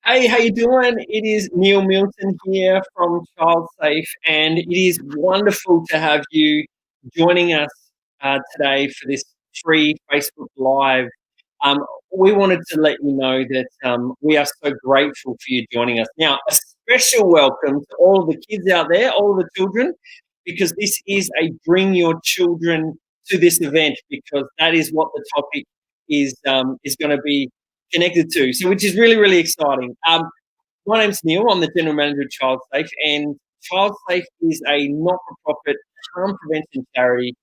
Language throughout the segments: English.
Hey, how you doing? It is Neil Milton here from Child Safe, and it is wonderful to have you joining us today for this free Facebook Live. Um, we wanted to let you know that we are so grateful for you joining us. Now, a special welcome to all of the kids out there, all of the children, because this is a bring your children to this event, because that is what the topic is going to be connected to. So, which is really, really exciting. My name's Neil. I'm the general manager of Child Safe, and Child Safe is a not-for-profit harm prevention charity.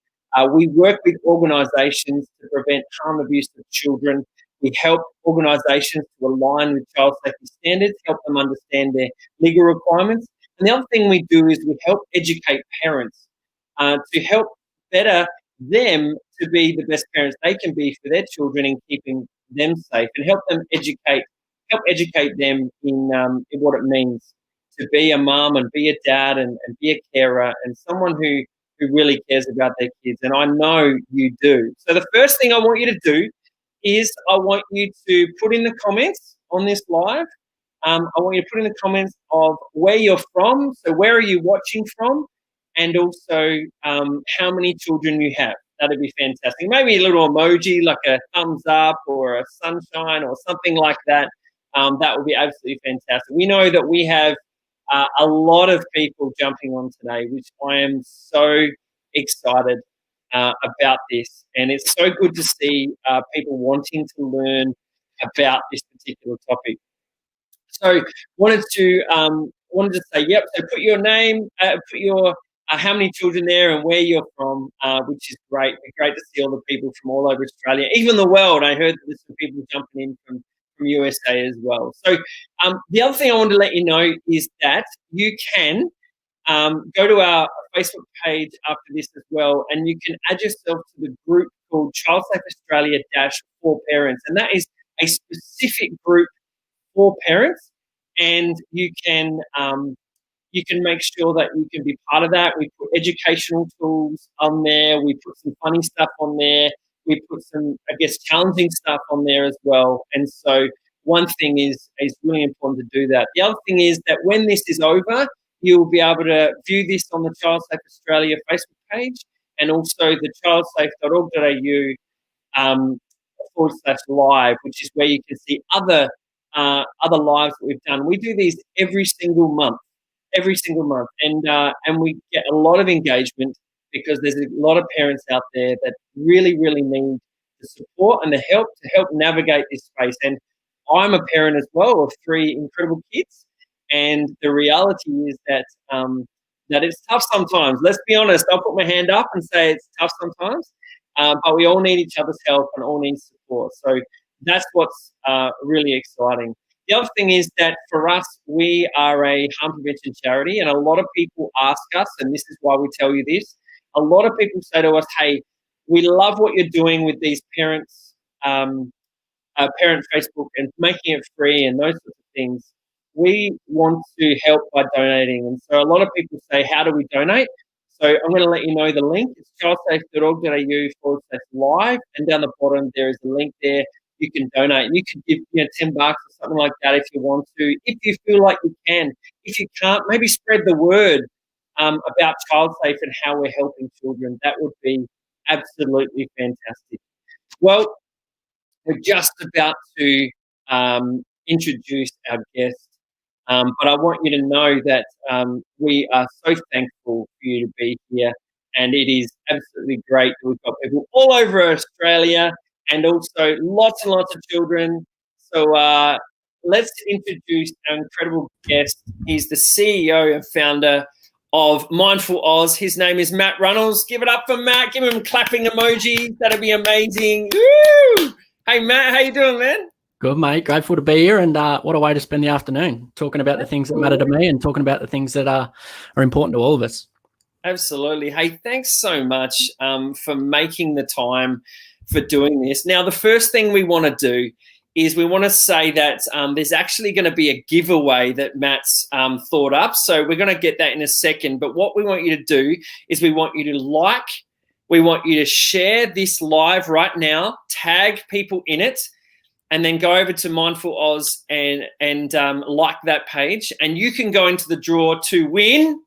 We work with organisations to prevent harm and abuse of children. We help organisations to align with child safety standards, help them understand their legal requirements. And the other thing we do is we help educate parents to help better them to be the best parents they can be for their children in keeping them safe, and help educate them in what it means to be a mum and be a dad and be a carer and someone who really cares about their kids. And I know you do. So the first thing I want you to do is I want you to put in the comments on this live. I want you to put in the comments of where you're from. So where are you watching from? And also how many children you have. That'd be fantastic. Maybe a little emoji like a thumbs up or a sunshine or something like that. That would be absolutely fantastic. We know that we have a lot of people jumping on today, which I am so excited about this. And it's so good to see people wanting to learn about this particular topic. So wanted to say, yep. So put your name, put your how many children there and where you're from, which is great. It's great to see all the people from all over Australia, even the world. I heard that there's some people jumping in from USA as well. So the other thing I wanted to let you know is that you can go to our Facebook page after this as well, and you can add yourself to the group called Child Safe Australia for Parents, and that is a specific group for parents, and you can make sure that you can be part of that. We put educational tools on there. We put some funny stuff on there. We put some, I guess, challenging stuff on there as well. And so one thing is really important to do that. The other thing is that when this is over, you'll be able to view this on the Child Safe Australia Facebook page and also the childsafe.org.au /live, which is where you can see other lives that we've done. We do these every single month, and we get a lot of engagement because there's a lot of parents out there that really, really need the support and the help to help navigate this space. And I'm a parent as well of 3 incredible kids, and the reality is that that it's tough sometimes. Let's be honest. I'll put my hand up and say it's tough sometimes, but we all need each other's help and all need support. So that's what's really exciting. The other thing is that for us, we are a harm prevention charity, and a lot of people ask us, and this is why we tell you this, a lot of people say to us, hey, we love what you're doing with these parents, parent Facebook and making it free and those sorts of things. We want to help by donating. And so a lot of people say, how do we donate? So I'm going to let you know the link. It's childsafe.org.au /live. And down the bottom, there is a link there. You can donate. And you can give $10 or something like that if you want to, if you feel like you can. If you can't, maybe spread the word about Child Safe and how we're helping children. That would be absolutely fantastic. Well, we're just about to introduce our guest, but I want you to know that we are so thankful for you to be here, and it is absolutely great that we've got people all over Australia and also lots and lots of children. So let's introduce our incredible guest. He's the CEO and founder of Mindfull Oz. His name is Matt Runnalls. Give it up for Matt. Give him clapping emoji. That'd be amazing. Woo! Hey, Matt, how you doing, man? Good, mate. Grateful to be here, and what a way to spend the afternoon, talking about the things that matter to me and talking about the things that are important to all of us. Absolutely. Hey, thanks so much for making the time for doing this. Now, the first thing we want to do is we want to say that there's actually going to be a giveaway that Matt's thought up. So we're going to get that in a second. But what we want you to do is we want you to like, we want you to share this live right now, tag people in it, and then go over to Mindfull Oz and like that page, and you can go into the draw to win.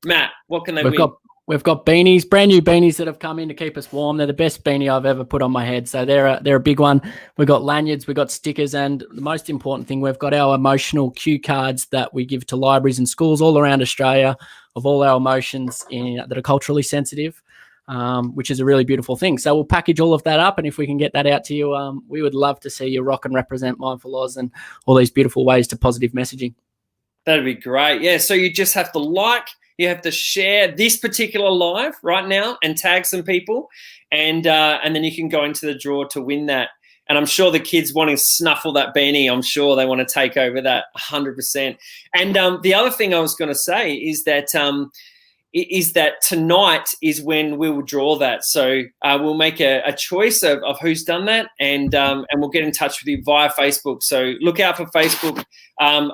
Matt, what can they win? We've got beanies, brand new beanies that have come in to keep us warm. They're the best beanie I've ever put on my head. So they're a big one. We've got lanyards, we've got stickers, and the most important thing, we've got our emotional cue cards that we give to libraries and schools all around Australia of all our emotions that are culturally sensitive, which is a really beautiful thing. So we'll package all of that up, and if we can get that out to you, we would love to see you rock and represent Mindfull Oz and all these beautiful ways to positive messaging. That'd be great. Yeah, so you just have to you have to share this particular live right now and tag some people, and then you can go into the draw to win that. And I'm sure the kids want to snuffle that beanie. I'm sure they want to take over that 100%. And the other thing I was going to say is that tonight is when we will draw that. So we'll make a choice of who's done that, and we'll get in touch with you via Facebook. So look out for Facebook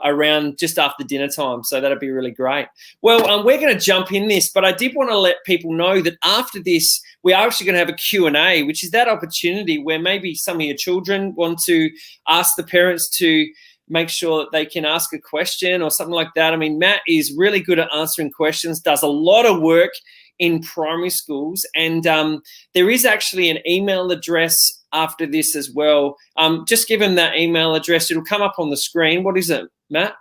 around just after dinner time. So that'll be really great. Well, we're going to jump in this, but I did want to let people know that after this, we are actually going to have a Q&A, which is that opportunity where maybe some of your children want to ask the parents to make sure that they can ask a question or something like that. I mean, Matt is really good at answering questions, does a lot of work in primary schools, and there is actually an email address after this as well. Just give him that email address. It'll come up on the screen. What is it, Matt?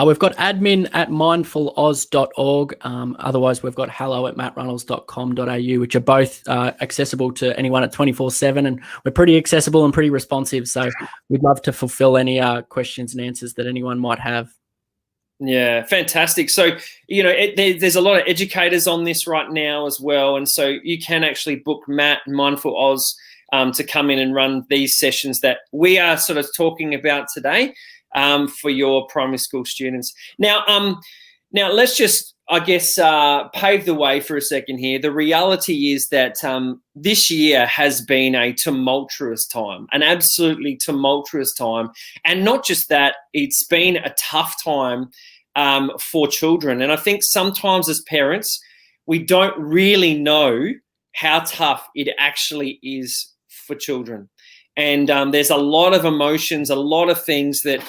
We've got admin@mindfulloz.org. Otherwise, we've got hello@mattrunnalls.com.au, which are both accessible to anyone at 24/7. And we're pretty accessible and pretty responsive. So we'd love to fulfill any questions and answers that anyone might have. Yeah, fantastic. So, there's a lot of educators on this right now as well. And so you can actually book Matt and Mindfull Oz to come in and run these sessions that we are sort of talking about today. For your primary school students. Now let's just, I guess, pave the way for a second here. The reality is that this year has been a tumultuous time, an absolutely tumultuous time. And not just that, it's been a tough time for children. And I think sometimes as parents, we don't really know how tough it actually is for children. And there's a lot of emotions, a lot of things that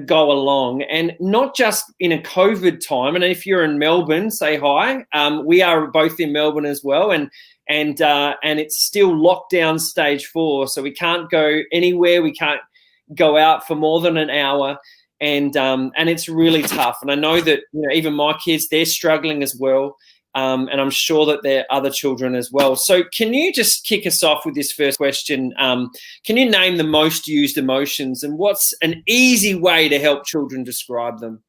go along, and not just in a COVID time. And if you're in Melbourne, say hi. We are both in Melbourne as well, and it's still lockdown stage 4, so we can't go anywhere. We can't go out for more than an hour, and it's really tough. And I know that even my kids, they're struggling as well. And I'm sure that there are other children as well. So can you just kick us off with this first question? Can you name the most used emotions, and what's an easy way to help children describe them?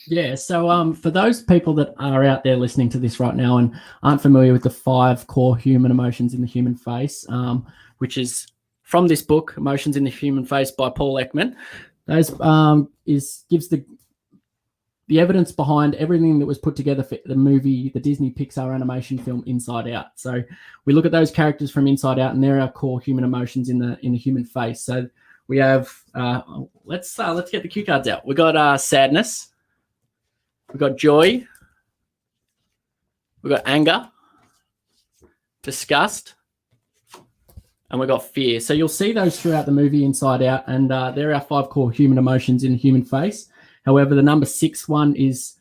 Yeah, so for those people that are out there listening to this right now and aren't familiar with the 5 core human emotions in the human face, which is from this book, Emotions in the Human Face by Paul Ekman, those gives the evidence behind everything that was put together for the movie, the Disney Pixar animation film Inside Out. So we look at those characters from Inside Out, and they're our core human emotions in the human face. So we have let's get the cue cards out. We got sadness, we got joy, we got anger, disgust, and we got fear. So you'll see those throughout the movie Inside Out, and they're our 5 core human emotions in the human face. However, the number 6 one is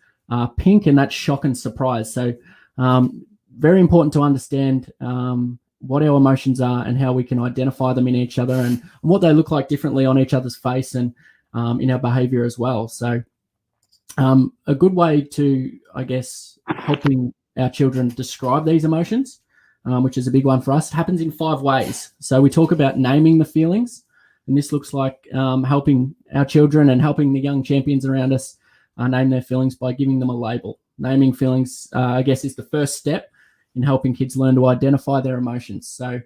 pink, and that's shock and surprise. So very important to understand what our emotions are and how we can identify them in each other, and what they look like differently on each other's face and in our behavior as well. So a good way to, I guess, helping our children describe these emotions, which is a big one for us, happens in 5 ways. So we talk about naming the feelings. And this looks like helping our children and helping the young champions around us name their feelings by giving them a label. Naming feelings, I guess, is the first step in helping kids learn to identify their emotions. So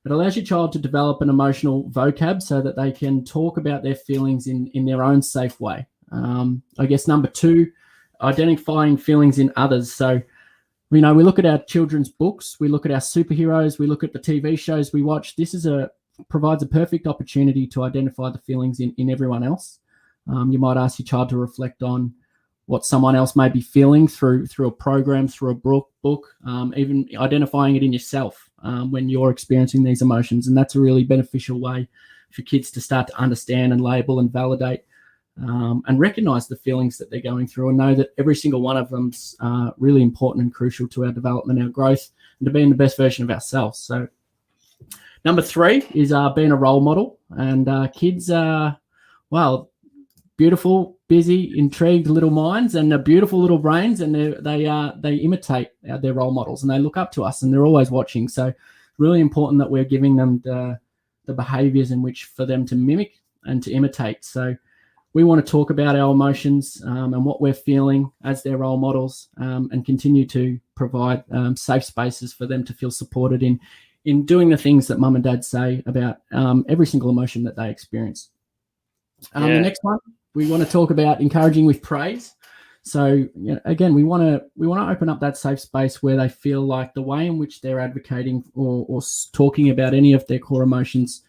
it allows your child to develop an emotional vocab so that they can talk about their feelings in their own safe way. I guess number 2, identifying feelings in others. So, we look at our children's books, we look at our superheroes, we look at the TV shows we watch. This provides a perfect opportunity to identify the feelings in everyone else. You might ask your child to reflect on what someone else may be feeling through a program, through a book, even identifying it in yourself when you're experiencing these emotions. And that's a really beneficial way for kids to start to understand and label and validate and recognize the feelings that they're going through, and know that every single one of them's really important and crucial to our development, our growth, and to being the best version of ourselves. So number 3 is being a role model. And kids are, well, beautiful, busy, intrigued little minds and beautiful little brains, and they imitate their role models, and they look up to us, and they're always watching. So it's really important that we're giving them the behaviors in which for them to mimic and to imitate. So we want to talk about our emotions and what we're feeling as their role models, and continue to provide safe spaces for them to feel supported in doing the things that mum and dad say about every single emotion that they experience. The next one, we want to talk about encouraging with praise. So again, we want to open up that safe space where they feel like the way in which they're advocating or talking about any of their core emotions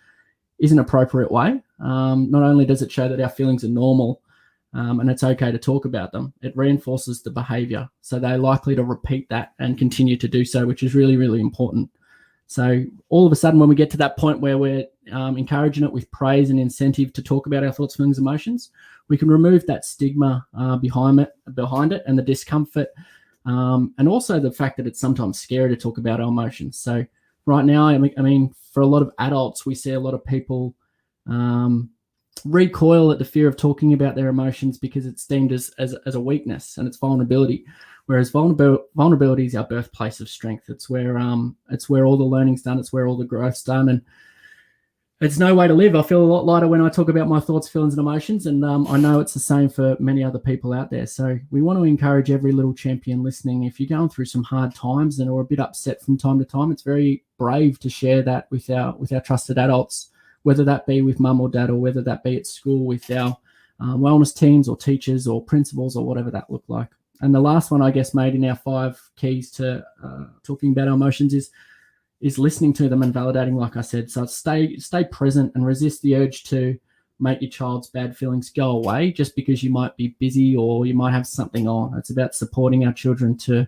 is an appropriate way. Not only does it show that our feelings are normal and it's okay to talk about them, it reinforces the behavior. So they're likely to repeat that and continue to do so, which is really, really important. So all of a sudden, when we get to that point where we're encouraging it with praise and incentive to talk about our thoughts, feelings, emotions, we can remove that stigma behind it and the discomfort, and also the fact that it's sometimes scary to talk about our emotions. So right now, I mean, for a lot of adults, we see a lot of people recoil at the fear of talking about their emotions because it's deemed as a weakness and it's vulnerability. Whereas vulnerability is our birthplace of strength. It's where all the learning's done. It's where all the growth's done, and it's no way to live. I feel a lot lighter when I talk about my thoughts, feelings, and emotions, and I know it's the same for many other people out there. So we want to encourage every little champion listening. If you're going through some hard times and or a bit upset from time to time, it's very brave to share that with our trusted adults, whether that be with mum or dad, or whether that be at school with our wellness teams or teachers or principals or whatever that look like. And the last one, I guess, made in our 5 keys to talking about our emotions is listening to them and validating, like I said. So stay present and resist the urge to make your child's bad feelings go away just because you might be busy or you might have something on. It's about supporting our children to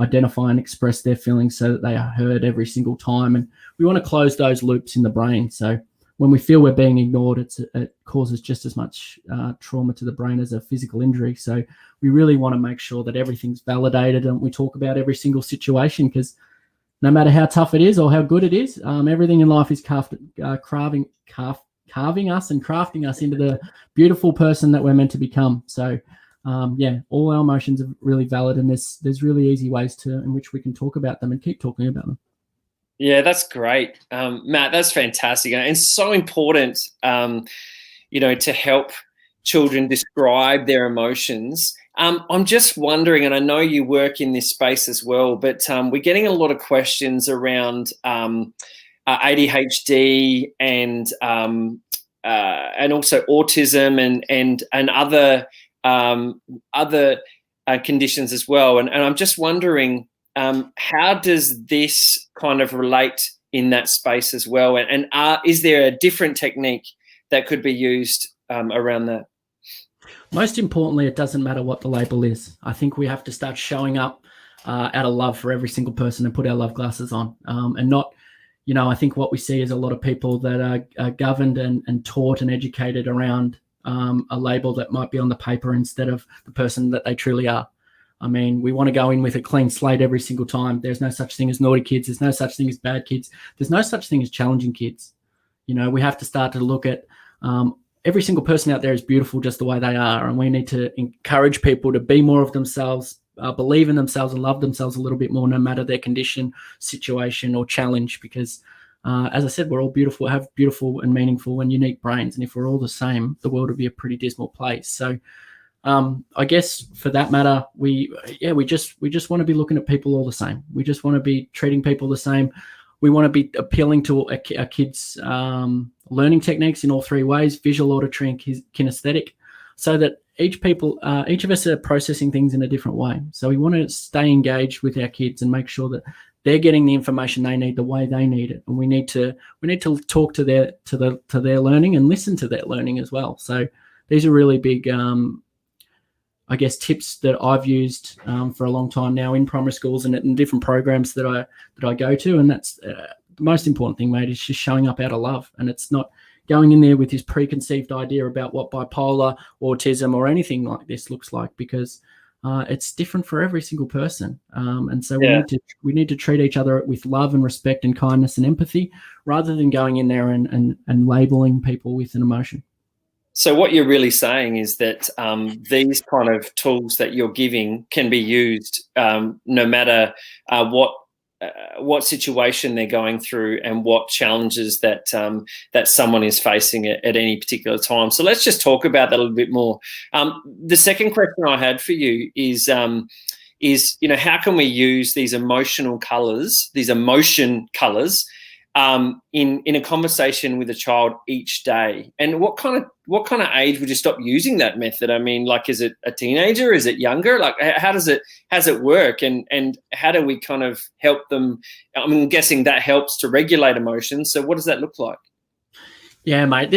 identify and express their feelings so that they are heard every single time. And we want to close those loops in the brain. So when we feel we're being ignored, it causes just as much trauma to the brain as a physical injury. So we really want to make sure that everything's validated and we talk about every single situation, because no matter how tough it is or how good it is, everything in life is carving us and crafting us into the beautiful person that we're meant to become. So all our emotions are really valid, and there's really easy ways in which we can talk about them and keep talking about them. Yeah, that's great. Matt, that's fantastic. And it's so important, to help children describe their emotions. I'm just wondering, and I know you work in this space as well, but we're getting a lot of questions around ADHD and also autism and other conditions as well. And I'm just wondering, how does this kind of relate in that space as well? And is there a different technique that could be used around that? Most importantly, it doesn't matter what the label is. I think we have to start showing up out of love for every single person and put our love glasses on, and not, I think what we see is a lot of people that are governed and taught and educated around a label that might be on the paper instead of the person that they truly are. I mean, we want to go in with a clean slate every single time. There's no such thing as naughty kids. There's no such thing as bad kids. There's no such thing as challenging kids. We have to start to look at every single person out there is beautiful just the way they are. And we need to encourage people to be more of themselves, believe in themselves and love themselves a little bit more, no matter their condition, situation, or challenge. Because as I said, we're all beautiful, have beautiful and meaningful and unique brains. And if we're all the same, the world would be a pretty dismal place. So I guess for that matter, we just want to be looking at people all the same. We just want to be treating people the same. We want to be appealing to a kid's learning techniques in all 3 ways: visual, auditory, and kinesthetic, so that each of us are processing things in a different way. So we want to stay engaged with our kids and make sure that they're getting the information they need the way they need it. And we need to talk to their learning and listen to their learning as well. So these are really big I guess, tips that I've used for a long time now in primary schools and in different programs that I go to. And that's the most important thing, mate, is just showing up out of love. And it's not going in there with this preconceived idea about what bipolar, autism, or anything like this looks like, because it's different for every single person. And so we need to treat each other with love and respect and kindness and empathy, rather than going in there and labeling people with an emotion. So what you're really saying is that these kind of tools that you're giving can be used no matter what situation they're going through and what challenges that that someone is facing at any particular time. So let's just talk about that a little bit more. The second question I had for you is how can we use these emotional colours, these emotion colours, in a conversation with a child each day? And what kind of age would you stop using that method? I mean, like, is it a teenager? Is it younger? Like, how does it work? And how do we kind of help them? I'm guessing that helps to regulate emotions. So what does that look like? Yeah, mate,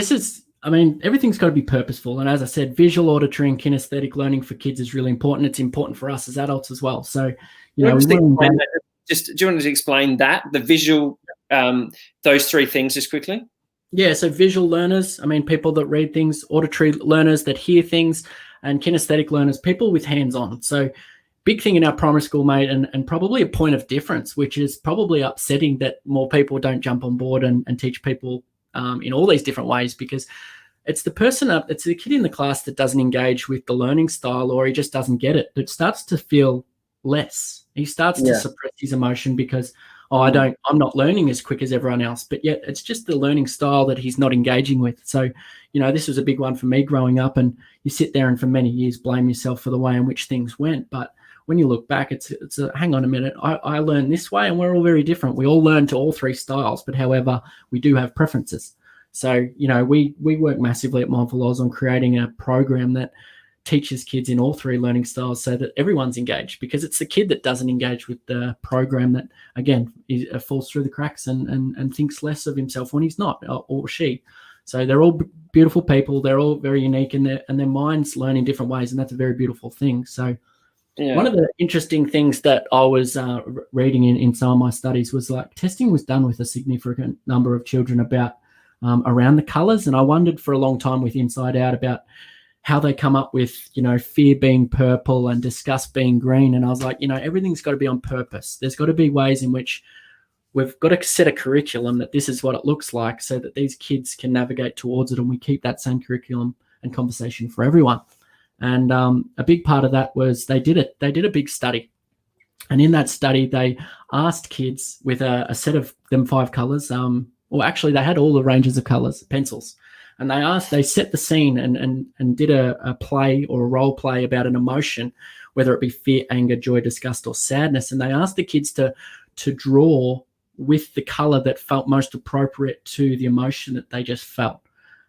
everything's got to be purposeful. And as I said, visual, auditory, and kinesthetic learning for kids is really important. It's important for us as adults as well. So, do you want to explain that, the visual, those three things just quickly? Yeah, so visual learners, people that read things, auditory learners that hear things, and kinesthetic learners, people with hands-on. So big thing in our primary school, mate, and probably a point of difference, which is probably upsetting that more people don't jump on board and teach people in all these different ways, because it's the kid in the class that doesn't engage with the learning style, or he just doesn't get it. It starts to feel less. He starts to suppress his emotion because, I'm not learning as quick as everyone else, but yet it's just the learning style that he's not engaging with. So, this was a big one for me growing up, and you sit there and for many years blame yourself for the way in which things went. But when you look back, it's hang on a minute, I learned this way and we're all very different. We all learn to all three styles, but however, we do have preferences. So, we work massively at Mindfull on creating a program that teaches kids in all three learning styles so that everyone's engaged, because it's the kid that doesn't engage with the program that, again, falls through the cracks and thinks less of himself when he's not, or she. So they're all beautiful people. They're all very unique, and their minds learn in different ways, and that's a very beautiful thing. So one of the interesting things that I was reading in some of my studies was, like, testing was done with a significant number of children about around the colours, and I wondered for a long time with Inside Out about how they come up with, fear being purple and disgust being green. And I was like, everything's got to be on purpose. There's got to be ways in which we've got to set a curriculum that this is what it looks like, so that these kids can navigate towards it, and we keep that same curriculum and conversation for everyone. And a big part of that was they did a big study. And in that study, they asked kids with a set of them 5 colours. Actually, they had all the ranges of colours, pencils. And they set the scene and did a play or a role play about an emotion, whether it be fear, anger, joy, disgust, or sadness. And they asked the kids to draw with the color that felt most appropriate to the emotion that they just felt.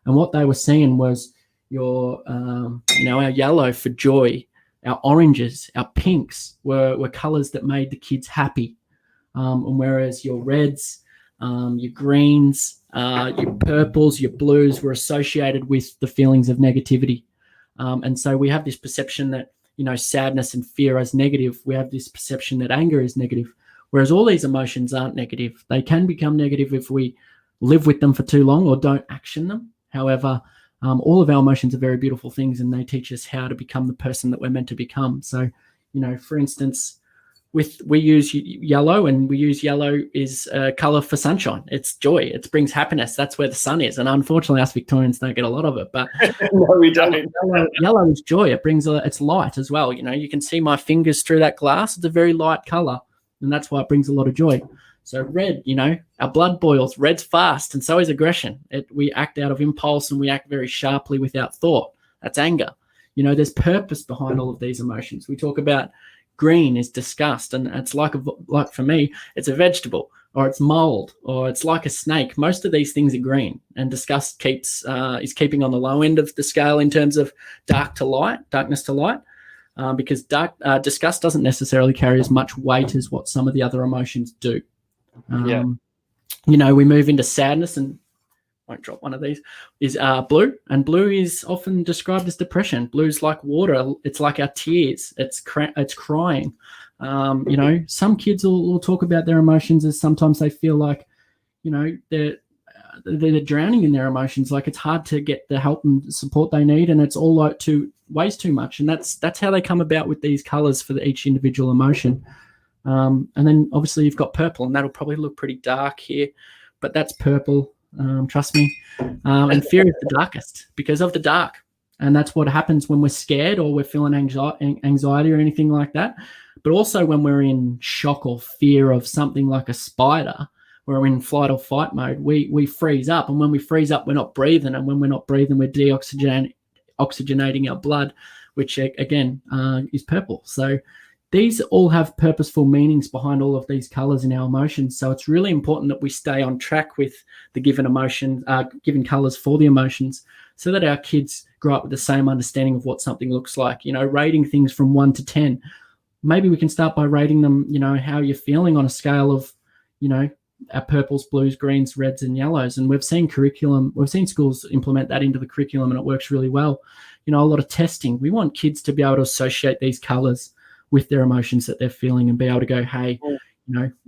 And what they were seeing was our yellow for joy, our oranges, our pinks were colors that made the kids happy. And whereas your reds, your greens, your purples, your blues were associated with the feelings of negativity. And so we have this perception that, sadness and fear as negative. We have this perception that anger is negative, whereas all these emotions aren't negative. They can become negative if we live with them for too long or don't action them. However, all of our emotions are very beautiful things, and they teach us how to become the person that we're meant to become. So, for instance, we use yellow, and we use yellow is a color for sunshine. It's joy. It brings happiness. That's where the sun is. And unfortunately, us Victorians don't get a lot of it. But no, we don't. Yellow is joy. It brings it's light as well. You can see my fingers through that glass. It's a very light color, and that's why it brings a lot of joy. So red, our blood boils. Red's fast, and so is aggression. We act out of impulse, and we act very sharply without thought. That's anger. There's purpose behind all of these emotions. We talk about green is disgust, and it's like for me, it's a vegetable, or it's mold, or it's like a snake. Most of these things are green, and disgust is keeping on the low end of the scale in terms of darkness to light, because disgust doesn't necessarily carry as much weight as what some of the other emotions do. We move into sadness, and won't drop one of these, is blue. And blue is often described as depression. Blue's like water. It's like our tears. It's crying. Some kids will talk about their emotions as sometimes they feel like, they're drowning in their emotions. Like it's hard to get the help and support they need, and it's all like weighs too much. And that's how they come about with these colors for each individual emotion. And then obviously you've got purple, and that'll probably look pretty dark here, but that's purple. Trust me. And fear is the darkest because of the dark. And that's what happens when we're scared or we're feeling anxiety or anything like that. But also when we're in shock or fear of something like a spider, we're in flight or fight mode, we freeze up. And when we freeze up, we're not breathing. And when we're not breathing, we're oxygenating our blood, which again is purple. So these all have purposeful meanings behind all of these colors in our emotions. So it's really important that we stay on track with the given emotion, given colors for the emotions, so that our kids grow up with the same understanding of what something looks like. Rating things from 1 to 10. Maybe we can start by rating them, how you're feeling on a scale of, our purples, blues, greens, reds, and yellows. And we've seen schools implement that into the curriculum, and it works really well. A lot of testing. We want kids to be able to associate these colors with their emotions that they're feeling and be able to go, hey,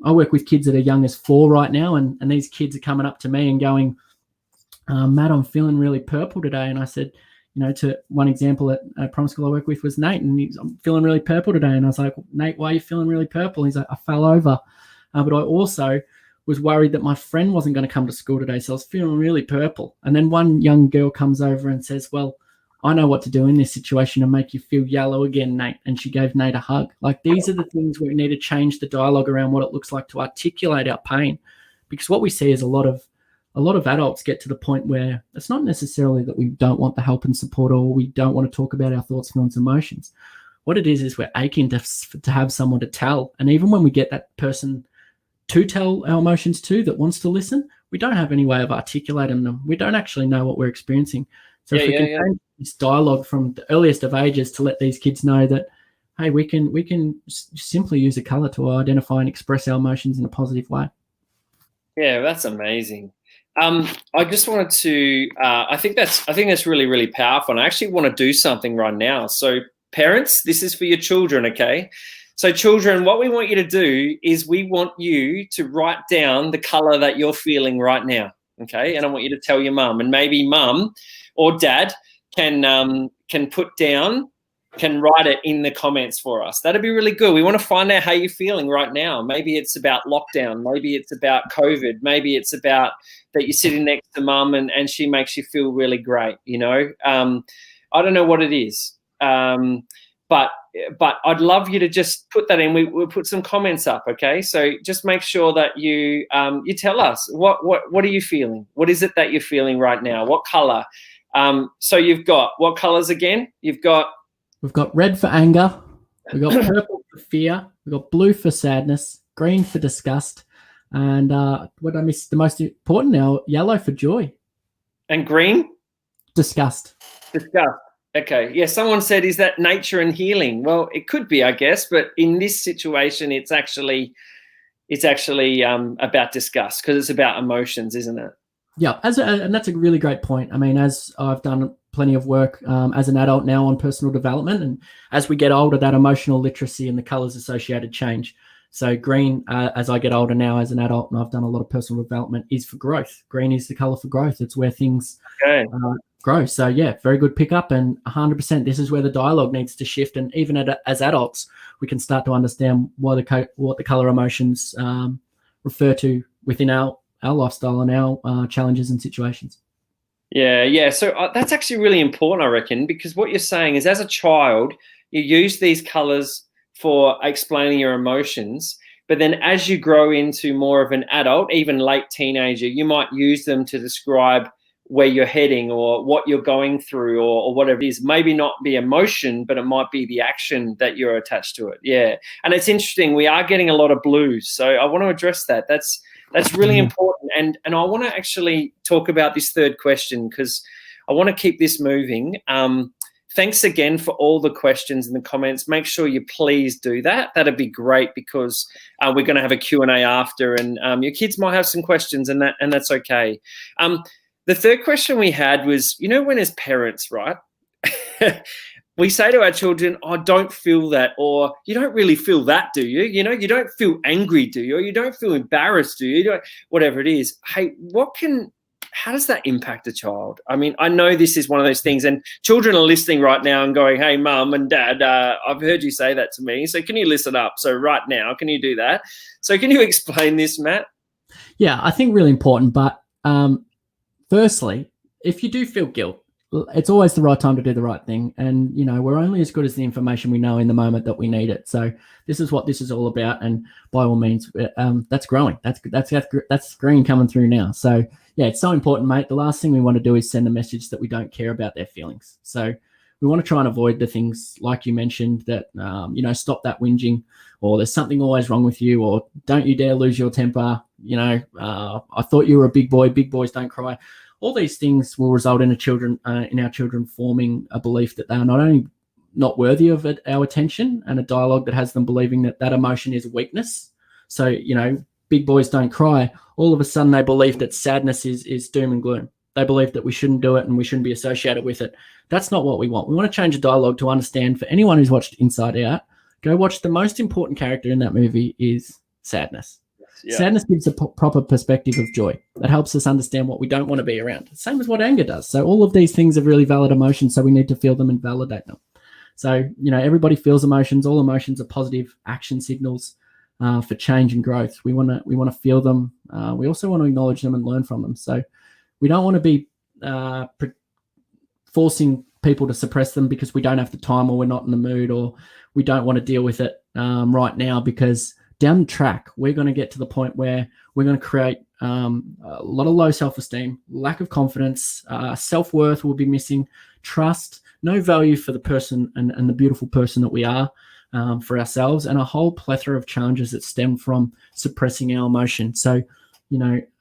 I work with kids that are young as 4 right now, and these kids are coming up to me and going, Matt, I'm feeling really purple today. And I said, to one example at a primary school I work with was Nate, and I'm feeling really purple today. And I was like, Nate, why are you feeling really purple? He's like, I fell over. But I also was worried that my friend wasn't going to come to school today, so I was feeling really purple. And then one young girl comes over and says, well, I know what to do in this situation to make you feel yellow again, Nate. And she gave Nate a hug. Like, these are the things where we need to change the dialogue around what it looks like to articulate our pain. Because what we see is a lot of adults get to the point where it's not necessarily that we don't want the help and support, or we don't want to talk about our thoughts, feelings, emotions. What it is we're aching to have someone to tell. And even when we get that person to tell our emotions to that wants to listen, we don't have any way of articulating them. We don't actually know what we're experiencing. So if we can change this dialogue from the earliest of ages to let these kids know that, hey, we can simply use a color to identify and express our emotions in a positive way. Yeah, that's amazing. I just wanted to. I think that's really, really powerful. And I actually want to do something right now. So, parents, this is for your children, okay? So, children, what we want you to do is we want you to write down the color that you're feeling right now, okay? And I want you to tell your mum, and maybe mum or dad can write it in the comments for us. That'd be really good. We want to find out how you're feeling right now. Maybe it's about lockdown. Maybe it's about COVID. Maybe it's about that you're sitting next to mum and she makes you feel really great. I don't know what it is. But I'd love you to just put that in. We'll put some comments up, okay? So just make sure that you tell us what are you feeling? What is it that you're feeling right now? What color? So you've got what colors again? We've got red for anger. We've got purple for fear. We've got blue for sadness. Green for disgust. And what I missed, the most important now, yellow for joy. And green? Disgust. Okay. Yeah, someone said, is that nature and healing? Well, it could be, I guess, but in this situation, it's actually about disgust, because it's about emotions, isn't it? Yeah, and that's a really great point. I mean, as I've done plenty of work as an adult now on personal development, and as we get older, that emotional literacy and the colors associated change. So green, as I get older now as an adult, and I've done a lot of personal development, is for growth. Green is the color for growth. It's where things grow. So yeah, very good pickup, and 100%. This is where the dialogue needs to shift, and even as adults, we can start to understand what the color emotions refer to within our lifestyle and our challenges and situations. Yeah. So that's actually really important, I reckon, because what you're saying is, as a child, you use these colors for explaining your emotions, but then as you grow into more of an adult, even late teenager, you might use them to describe where you're heading or what you're going through or whatever it is. Maybe not be emotion, but it might be the action that you're attached to it. Yeah. And it's interesting. We are getting a lot of blues. So I want to address that. That's really important. And I want to actually talk about this third question, because I want to keep this moving. Thanks again for all the questions in the comments. Make sure you please do that. That'd be great, because we're going to have a Q&A after, and your kids might have some questions, and that's okay. The third question we had was, when as parents, right, we say to our children, oh, don't feel that, or you don't really feel that, do you? You don't feel angry, do you? Or you don't feel embarrassed, do you? Whatever it is. Hey, how does that impact a child? I mean, I know this is one of those things, and children are listening right now and going, hey, mum and dad, I've heard you say that to me. So can you listen up? So right now, can you do that? So can you explain this, Matt? Yeah, I think really important. But firstly, if you do feel guilt, it's always the right time to do the right thing. And, we're only as good as the information we know in the moment that we need it. So this is what this is all about. And by all means, that's growing. That's green coming through now. So yeah, it's so important, mate. The last thing we want to do is send a message that we don't care about their feelings. So we want to try and avoid the things like you mentioned that, stop that whinging, or there's something always wrong with you, or don't you dare lose your temper. I thought you were a big boy. Big boys don't cry. All these things will result in our children forming a belief that they are not only not worthy of our attention, and a dialogue that has them believing that emotion is weakness. So, big boys don't cry. All of a sudden they believe that sadness is doom and gloom. They believe that we shouldn't do it and we shouldn't be associated with it. That's not what we want. We want to change the dialogue to understand, for anyone who's watched Inside Out, go watch the most important character in that movie is sadness. Yeah. Sadness gives a proper perspective of joy. That helps us understand what we don't want to be around. Same as what anger does. So all of these things are really valid emotions, so we need to feel them and validate them. So, everybody feels emotions. All emotions are positive action signals for change and growth. We want to feel them. We also want to acknowledge them and learn from them. So we don't want to be forcing people to suppress them because we don't have the time, or we're not in the mood, or we don't want to deal with it right now, because down the track, we're going to get to the point where we're going to create a lot of low self-esteem, lack of confidence, self-worth will be missing, trust, no value for the person and the beautiful person that we are for ourselves, and a whole plethora of challenges that stem from suppressing our emotion. So,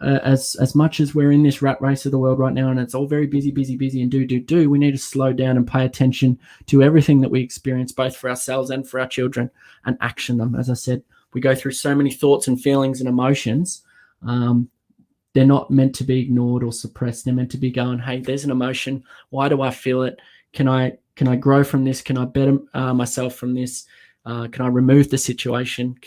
as much as we're in this rat race of the world right now, and it's all very busy, and do, we need to slow down and pay attention to everything that we experience, both for ourselves and for our children, and action them. As I said, we go through so many thoughts and feelings and emotions. They're not meant to be ignored or suppressed. They're meant to be going, hey, there's an emotion. Why do I feel it? Can I grow from this? Can I better myself from this? Can I remove the situation?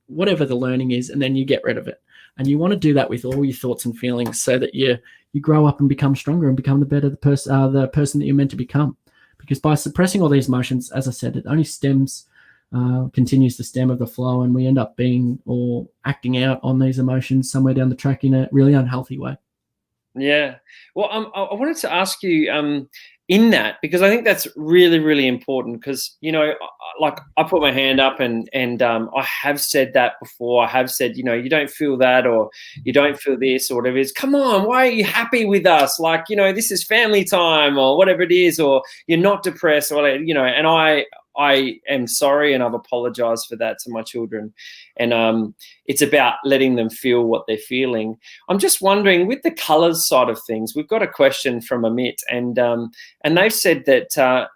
Whatever the learning is, and then you get rid of it. And you want to do that with all your thoughts and feelings, so that you grow up and become stronger and become the person that you're meant to become. Because by suppressing all these emotions, as I said, it only continues the stem of the flow, and we end up being or acting out on these emotions somewhere down the track in a really unhealthy way. Yeah. Well, I wanted to ask you in that, because I think that's really, really important, because, like I put my hand up and I have said that before. I have said, you don't feel that, or you don't feel this, or whatever it is. Come on, why are you happy with us? Like, this is family time, or whatever it is, or you're not depressed, or, and I am sorry, and I've apologized for that to my children. And it's about letting them feel what they're feeling. I'm just wondering, with the colors side of things, we've got a question from Amit, and they've said that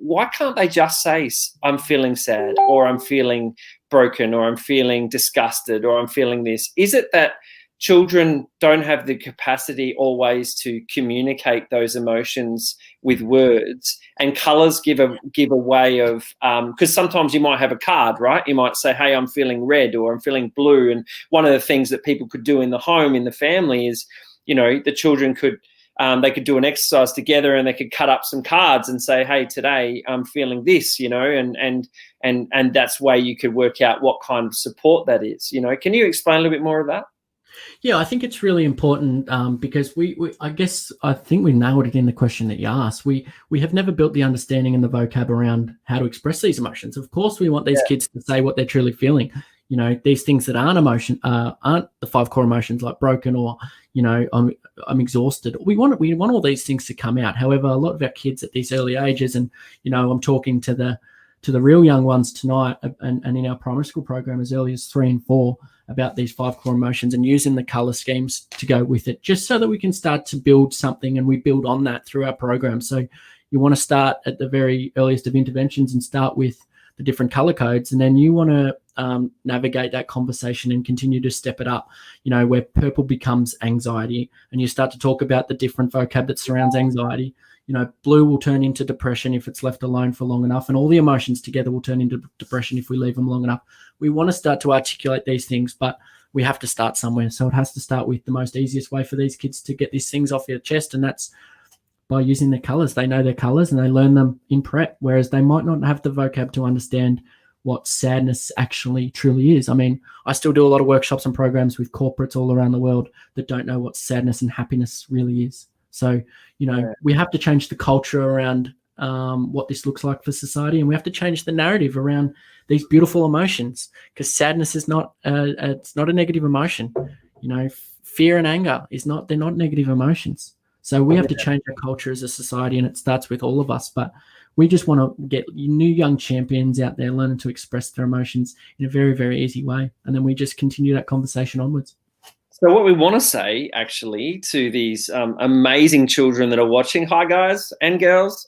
why can't they just say, I'm feeling sad, or I'm feeling broken, or I'm feeling disgusted, or I'm feeling this? Is it that children don't have the capacity always to communicate those emotions with words, and colors give a way of, because sometimes you might have a card, right? You might say, hey, I'm feeling red, or I'm feeling blue. And one of the things that people could do in the home, in the family, is, the children could, they could do an exercise together, and they could cut up some cards and say, hey, today I'm feeling this, and that's where you could work out what kind of support that is. Can you explain a little bit more of that? Yeah, I think it's really important because I think we nailed it in the question that you asked. We have never built the understanding and the vocab around how to express these emotions. Of course, we want these kids to say what they're truly feeling. These things that aren't the 5 core emotions, like broken, or I'm exhausted. We want all these things to come out. However, a lot of our kids at these early ages, and I'm talking to the real young ones tonight, and in our primary school program as early as 3 and 4, about these 5 core emotions, and using the color schemes to go with it, just so that we can start to build something, and we build on that through our program. So you want to start at the very earliest of interventions and start with the different color codes, and then you want to navigate that conversation and continue to step it up, where purple becomes anxiety, and you start to talk about the different vocab that surrounds anxiety. Blue will turn into depression if it's left alone for long enough, and all the emotions together will turn into depression if we leave them long enough. We want to start to articulate these things, but we have to start somewhere. So it has to start with the most easiest way for these kids to get these things off their chest, and that's by using their colors. They know their colors and they learn them in prep, whereas they might not have the vocab to understand what sadness actually truly is. I mean, I still do a lot of workshops and programs with corporates all around the world that don't know what sadness and happiness really is. So, we have to change the culture around what this looks like for society, and we have to change the narrative around these beautiful emotions, because sadness is not it's not a negative emotion. Fear and anger they're not negative emotions. So we have to change our culture as a society, and it starts with all of us. But we just want to get new young champions out there learning to express their emotions in a very, very easy way. And then we just continue that conversation onwards. So what we want to say, actually, to these amazing children that are watching, hi, guys and girls,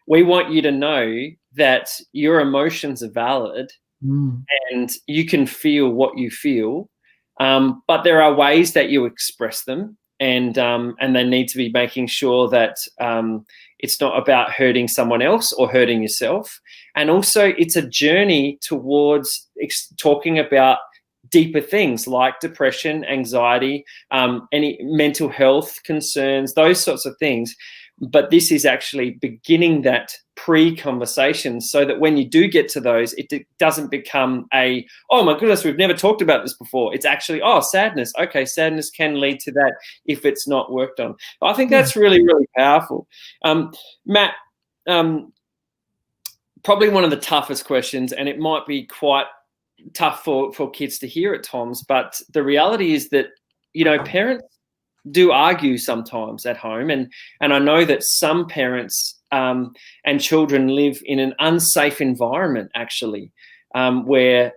we want you to know that your emotions are valid and you can feel what you feel, but there are ways that you express them. And they need to be making sure that it's not about hurting someone else or hurting yourself. And also it's a journey towards talking about deeper things like depression, anxiety, any mental health concerns, those sorts of things. But this is actually beginning that pre-conversation so that when you do get to those, it doesn't become oh my goodness, we've never talked about this before. It's actually, sadness. Okay, sadness can lead to that if it's not worked on. I think that's really, really powerful. Matt, probably one of the toughest questions, and it might be quite tough for kids to hear at times, but the reality is that, parents do argue sometimes at home, and I know that some parents and children live in an unsafe environment, actually, where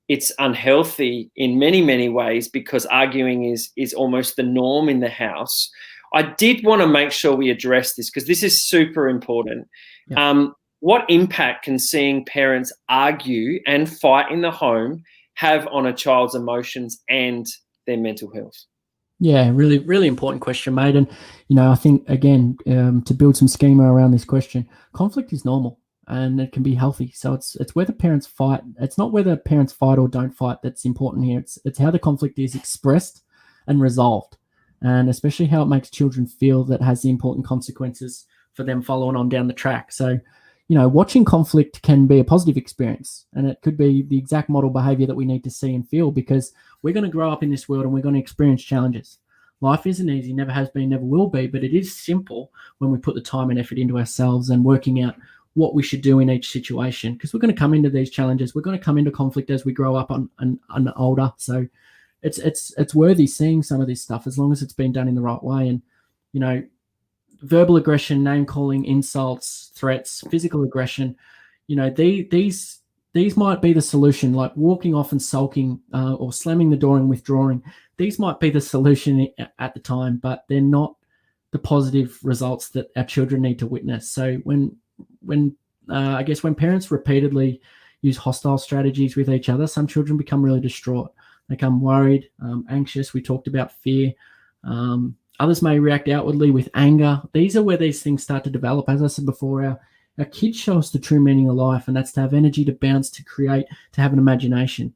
it's unhealthy in many, many ways because arguing is almost the norm in the house. I did want to make sure we address this because this is super important. Yeah. What impact can seeing parents argue and fight in the home have on a child's emotions and their mental health? Yeah, really, really important question, mate. And, I think, again, to build some schema around this question, conflict is normal and it can be healthy. So it's whether parents fight. It's not whether parents fight or don't fight that's important here. It's how the conflict is expressed and resolved, and especially how it makes children feel that has the important consequences for them following on down the track. So, watching conflict can be a positive experience, and it could be the exact model behavior that we need to see and feel, because we're going to grow up in this world and we're going to experience challenges. Life isn't easy, never has been, never will be, but it is simple when we put the time and effort into ourselves and working out what we should do in each situation, because we're going to come into these challenges. We're going to come into conflict as we grow up and older. So it's worthy seeing some of this stuff as long as it's been done in the right way. And, verbal aggression, name calling, insults, threats, physical aggression, these might be the solution, like walking off and sulking or slamming the door and withdrawing. These might be the solution at the time, but they're not the positive results that our children need to witness. So when parents repeatedly use hostile strategies with each other, some children become really distraught. They become worried, anxious. We talked about fear. Others may react outwardly with anger. These are where these things start to develop. As I said before, our kids show us the true meaning of life, and that's to have energy, to bounce, to create, to have an imagination.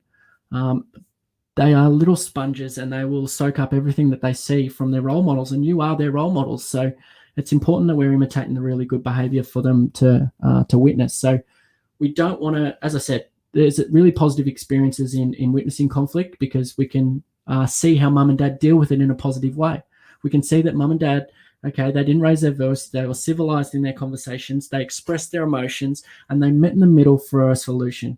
They are little sponges, and they will soak up everything that they see from their role models, and you are their role models. So it's important that we're imitating the really good behavior for them to witness. So we don't want to, as I said, there's really positive experiences in witnessing conflict, because we can see how mum and dad deal with it in a positive way. We can see that mum and dad, okay, they didn't raise their voice, they were civilized in their conversations, they expressed their emotions, and they met in the middle for a solution.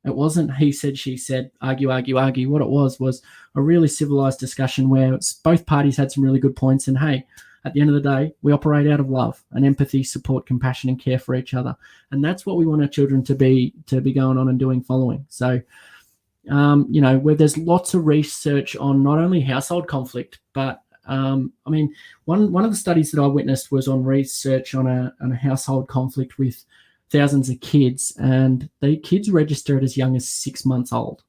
It wasn't he said, she said, argue, argue, argue. What it was a really civilized discussion where both parties had some really good points, and hey, at the end of the day, we operate out of love and empathy, support, compassion, and care for each other. And that's what we want our children to be going on and doing following. So, where there's lots of research on not only household conflict, but one of the studies that I witnessed was on research on a household conflict with thousands of kids, and the kids registered as young as 6 months old.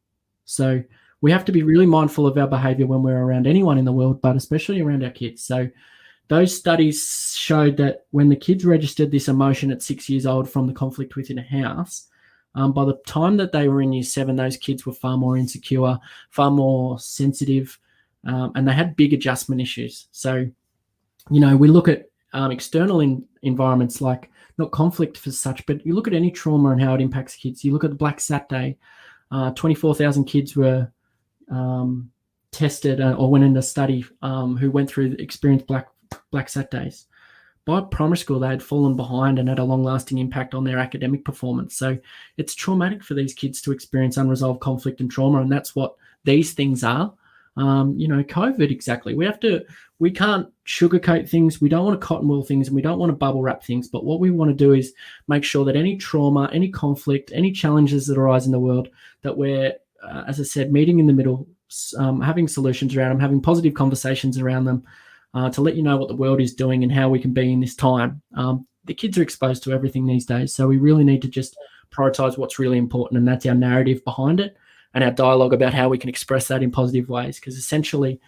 So we have to be really mindful of our behavior when we're around anyone in the world, but especially around our kids. So those studies showed that when the kids registered this emotion at 6 years old from the conflict within a house, by the time that they were in year 7, those kids were far more insecure, far more sensitive, and they had big adjustment issues. So, we look at external environments like not conflict for such, but you look at any trauma and how it impacts kids. You look at the Black Saturday, 24,000 kids were tested or went in a study who went through experienced Black Saturdays. By primary school, they had fallen behind and had a long-lasting impact on their academic performance. So it's traumatic for these kids to experience unresolved conflict and trauma, and that's what these things are. COVID, exactly. We can't sugarcoat things. We don't want to cotton wool things, and we don't want to bubble wrap things. But what we want to do is make sure that any trauma, any conflict, any challenges that arise in the world, that we're, as I said, meeting in the middle, having solutions around them, having positive conversations around them, to let you know what the world is doing and how we can be in this time. The kids are exposed to everything these days, so we really need to just prioritize what's really important, and that's our narrative behind it and our dialogue about how we can express that in positive ways, because essentially,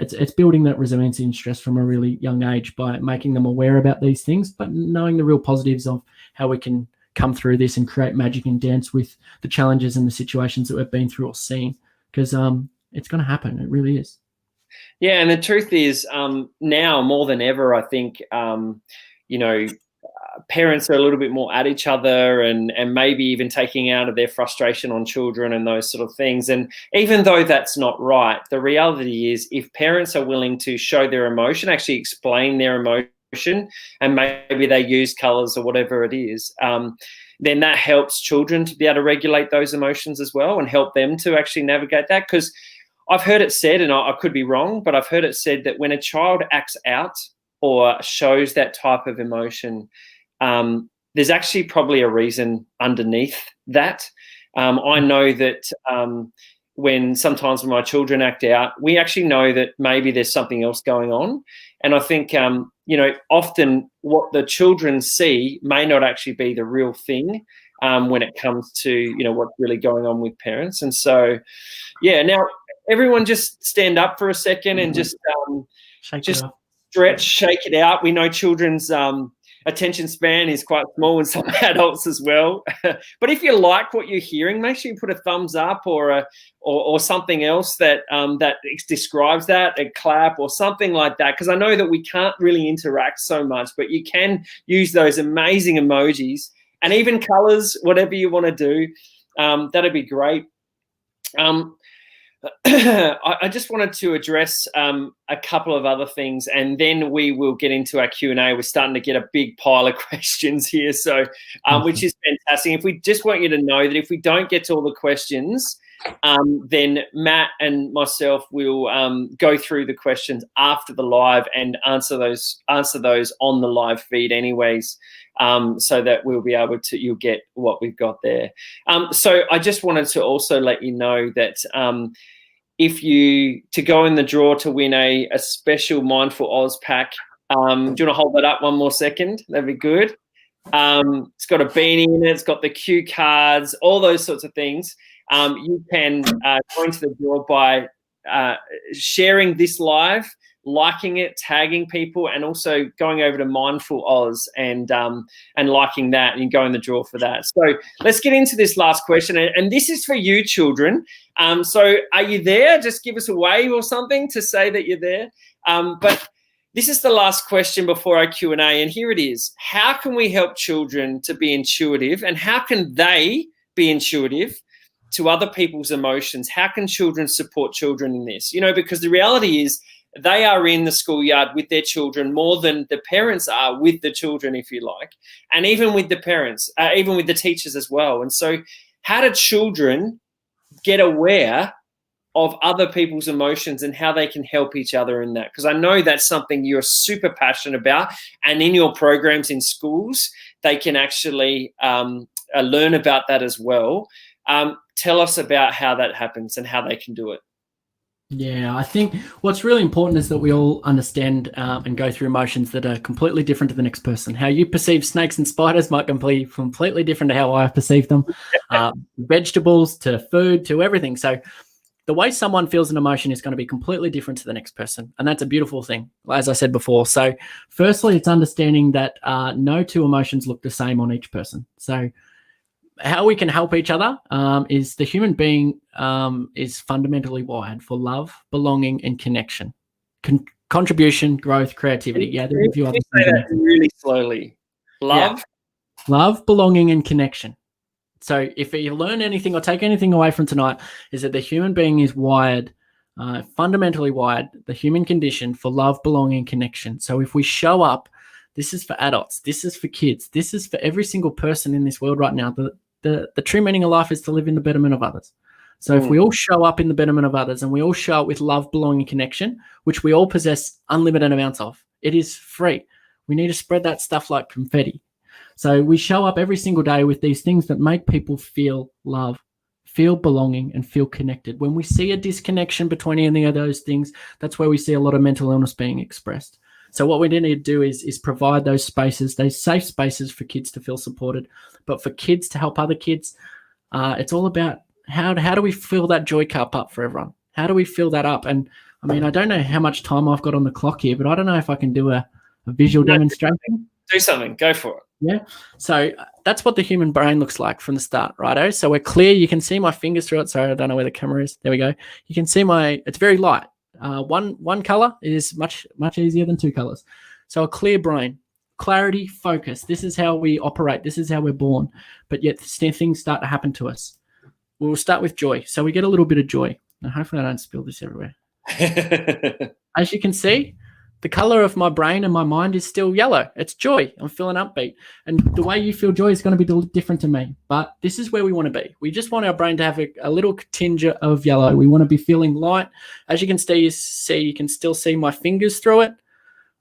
it's building that resilience in stress from a really young age by making them aware about these things, but knowing the real positives of how we can come through this and create magic and dance with the challenges and the situations that we've been through or seen, because it's going to happen. It really is. Yeah, and the truth is, now more than ever, I think, parents are a little bit more at each other and maybe even taking out of their frustration on children and those sort of things. And even though that's not right, the reality is if parents are willing to show their emotion, actually explain their emotion, and maybe they use colours or whatever it is, then that helps children to be able to regulate those emotions as well and help them to actually navigate that. Because I've heard it said, and I could be wrong, but I've heard it said that when a child acts out or shows that type of emotion, there's actually probably a reason underneath that. I know that sometimes when my children act out, we actually know that maybe there's something else going on. And I think, often what the children see may not actually be the real thing when it comes to, what's really going on with parents. And so, yeah, now everyone just stand up for a second and just stretch, shake it out. We know children's attention span is quite small, and some adults as well. But if you like what you're hearing, make sure you put a thumbs up or something else that describes that, a clap or something like that. Because I know that we can't really interact so much, but you can use those amazing emojis and even colours, whatever you want to do. That'd be great. I just wanted to address a couple of other things, and then we will get into our Q&A. We're starting to get a big pile of questions here, so which is fantastic. If we just want you to know that if we don't get to all the questions, then Matt and myself will go through the questions after the live and answer those on the live feed anyways, so that we'll be able to, you'll get what we've got there. So I just wanted to also let you know that to go in the draw to win a special Mindfull Oz pack, do you want to hold that up one more second? That'd be good. It's got a beanie in it. It's got the cue cards, all those sorts of things. You can go into the draw by sharing this live, liking it, tagging people, and also going over to Mindfull Oz and liking that, and you go in the draw for that. So let's get into this last question, and this is for you, children. So are you there? Just give us a wave or something to say that you're there. But this is the last question before our Q&A, and here it is. How can we help children to be intuitive, and how can they be intuitive to other people's emotions? How can children support children in this? Because the reality is they are in the schoolyard with their children more than the parents are with the children, if you like, and even with the parents, even with the teachers as well. And so how do children get aware of other people's emotions and how they can help each other in that? Because I know that's something you're super passionate about, and in your programs in schools, they can actually learn about that as well. Tell us about how that happens and how they can do it. Yeah, I think what's really important is that we all understand and go through emotions that are completely different to the next person. How you perceive snakes and spiders might be completely different to how I perceive them. Vegetables to food to everything. So the way someone feels an emotion is going to be completely different to the next person. And that's a beautiful thing, as I said before. So firstly, it's understanding that no two emotions look the same on each person. So how we can help each other is the human being is fundamentally wired for love, belonging, and connection, contribution, growth, creativity. Yeah, there's a few other Say things. that really slowly. Love, Love, belonging, and connection. So if you learn anything or take anything away from tonight, is that the human being is wired, fundamentally wired, the human condition for love, belonging, connection. So if we show up, this is for adults, this is for kids, this is for every single person in this world right now. The true meaning of life is to live in the betterment of others. So if we all show up in the betterment of others and we all show up with love, belonging, connection, which we all possess unlimited amounts of, it is free. We need to spread that stuff like confetti. So we show up every single day with these things that make people feel love, feel belonging, and feel connected. When we see a disconnection between any of those things, that's where we see a lot of mental illness being expressed. So what we need to do is provide those spaces, those safe spaces for kids to feel supported. But for kids to help other kids, it's all about how do we fill that joy cup up for everyone? How do we fill that up? And I mean, I don't know how much time I've got on the clock here, but I don't know if I can do a visual demonstration. Do something. Go for it. Yeah. So that's what the human brain looks like from the start, righto? So we're clear. You can see my fingers through it. Sorry, I don't know where the camera is. There we go. You can see it's very light. One color is much easier than two colors. So a clear brain, clarity, focus. This is how we operate. This is how we're born. But yet things start to happen to us. We'll start with joy. So we get a little bit of joy. Now, hopefully I don't spill this everywhere. As you can see, the color of my brain and my mind is still yellow. It's joy. I'm feeling upbeat. And the way you feel joy is going to be different to me. But this is where we want to be. We just want our brain to have a little tinge of yellow. We want to be feeling light. As you can see, you can still see my fingers through it.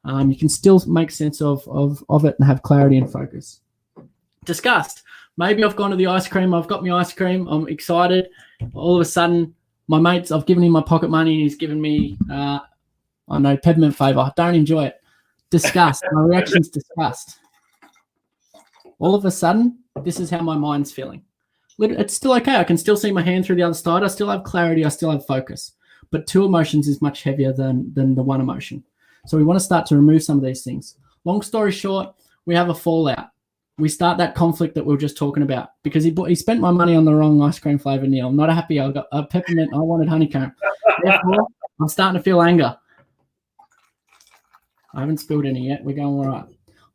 You can still make sense of it and have clarity and focus. Disgust. Maybe I've gone to the ice cream. I've got my ice cream. I'm excited. All of a sudden, my mates, I've given him my pocket money and he's given me... I know, peppermint flavor. Don't enjoy it. Disgust. My reaction's disgust. All of a sudden, this is how my mind's feeling. It's still okay. I can still see my hand through the other side. I still have clarity. I still have focus. But two emotions is much heavier than the one emotion. So we want to start to remove some of these things. Long story short, we have a fallout. We start that conflict that we were just talking about because he spent my money on the wrong ice cream flavor, Neil. I'm not happy. I got a peppermint. I wanted honeycomb. Therefore, I'm starting to feel anger. I haven't spilled any yet. We're going all right.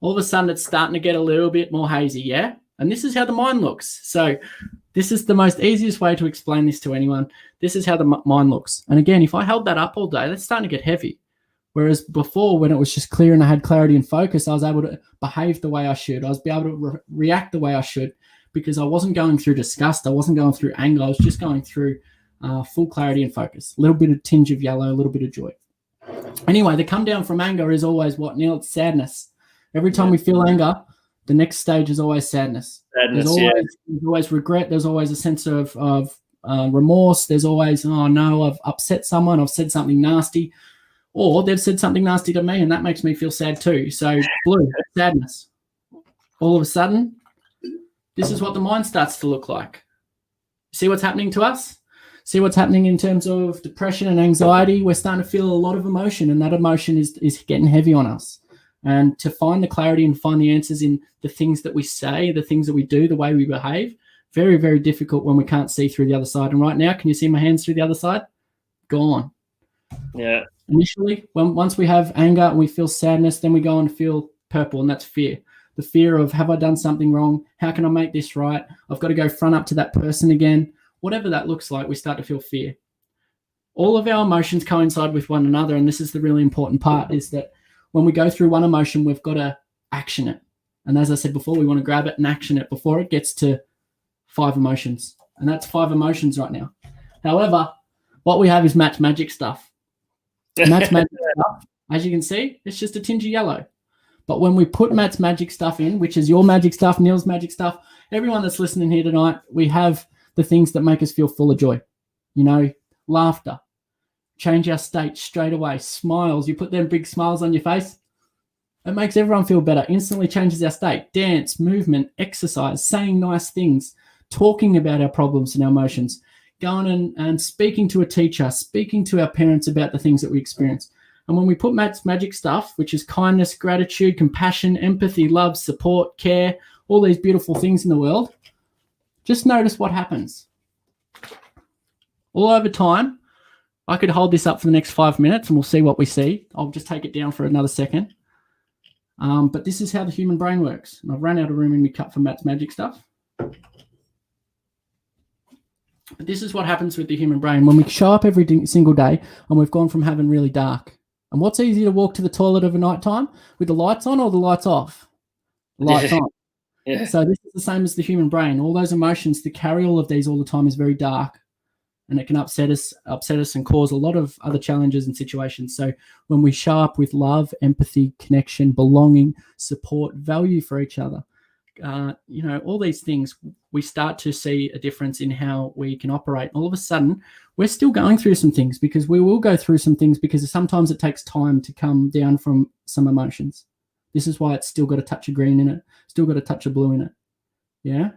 All of a sudden, it's starting to get a little bit more hazy, yeah? And this is how the mind looks. So this is the most easiest way to explain this to anyone. This is how the mind looks. And again, if I held that up all day, that's starting to get heavy. Whereas before, when it was just clear and I had clarity and focus, I was able to behave the way I should. I was able to react the way I should because I wasn't going through disgust. I wasn't going through anger. I was just going through full clarity and focus. A little bit of tinge of yellow, a little bit of joy. Anyway, the come down from anger is always what, Neil? It's sadness. Every time we feel anger, the next stage is always sadness. There's always regret. There's always a sense of remorse. There's always, oh no, I've upset someone. I've said something nasty. Or they've said something nasty to me and that makes me feel sad too. So blue, sadness. All of a sudden, this is what the mind starts to look like. See what's happening to us? See what's happening in terms of depression and anxiety. We're starting to feel a lot of emotion and that emotion is getting heavy on us. And to find the clarity and find the answers in the things that we say, the things that we do, the way we behave, very, very difficult when we can't see through the other side. And right now, can you see my hands through the other side? Gone. Yeah. Initially, once we have anger and we feel sadness, then we go and feel purple, and that's fear. The fear of, have I done something wrong? How can I make this right? I've got to go front up to that person again. Whatever that looks like, we start to feel fear. All of our emotions coincide with one another, and this is the really important part, is that when we go through one emotion, we've got to action it. And as I said before, we want to grab it and action it before it gets to 5 emotions. And that's 5 emotions right now. However, what we have is Matt's magic stuff. Matt's magic stuff, as you can see, it's just a tinge of yellow. But when we put Matt's magic stuff in, which is your magic stuff, Neil's magic stuff, everyone that's listening here tonight, we have the things that make us feel full of joy. You know, laughter, change our state straight away. Smiles, you put them big smiles on your face, it makes everyone feel better, instantly changes our state. Dance, movement, exercise, saying nice things, talking about our problems and our emotions, going and speaking to a teacher, speaking to our parents about the things that we experience. And when we put Matt's magic stuff, which is kindness, gratitude, compassion, empathy, love, support, care, all these beautiful things in the world, just notice what happens. All over time, I could hold this up for the next 5 minutes and we'll see what we see. I'll just take it down for another second. But this is how the human brain works. And I've run out of room in my cup for Matt's magic stuff. But this is what happens with the human brain. When we show up every single day and we've gone from having really dark. And what's easier to walk to the toilet over night time? With the lights on or the lights off? Lights on. Yeah. So this is the same as the human brain. All those emotions to carry all of these all the time is very dark. And it can upset us and cause a lot of other challenges and situations. So when we show up with love, empathy, connection, belonging, support, value for each other, all these things, we start to see a difference in how we can operate. All of a sudden, we're still going through some things, because we will go through some things, because sometimes it takes time to come down from some emotions. This is why it's still got a touch of green in it, still got a touch of blue in it. Yeah.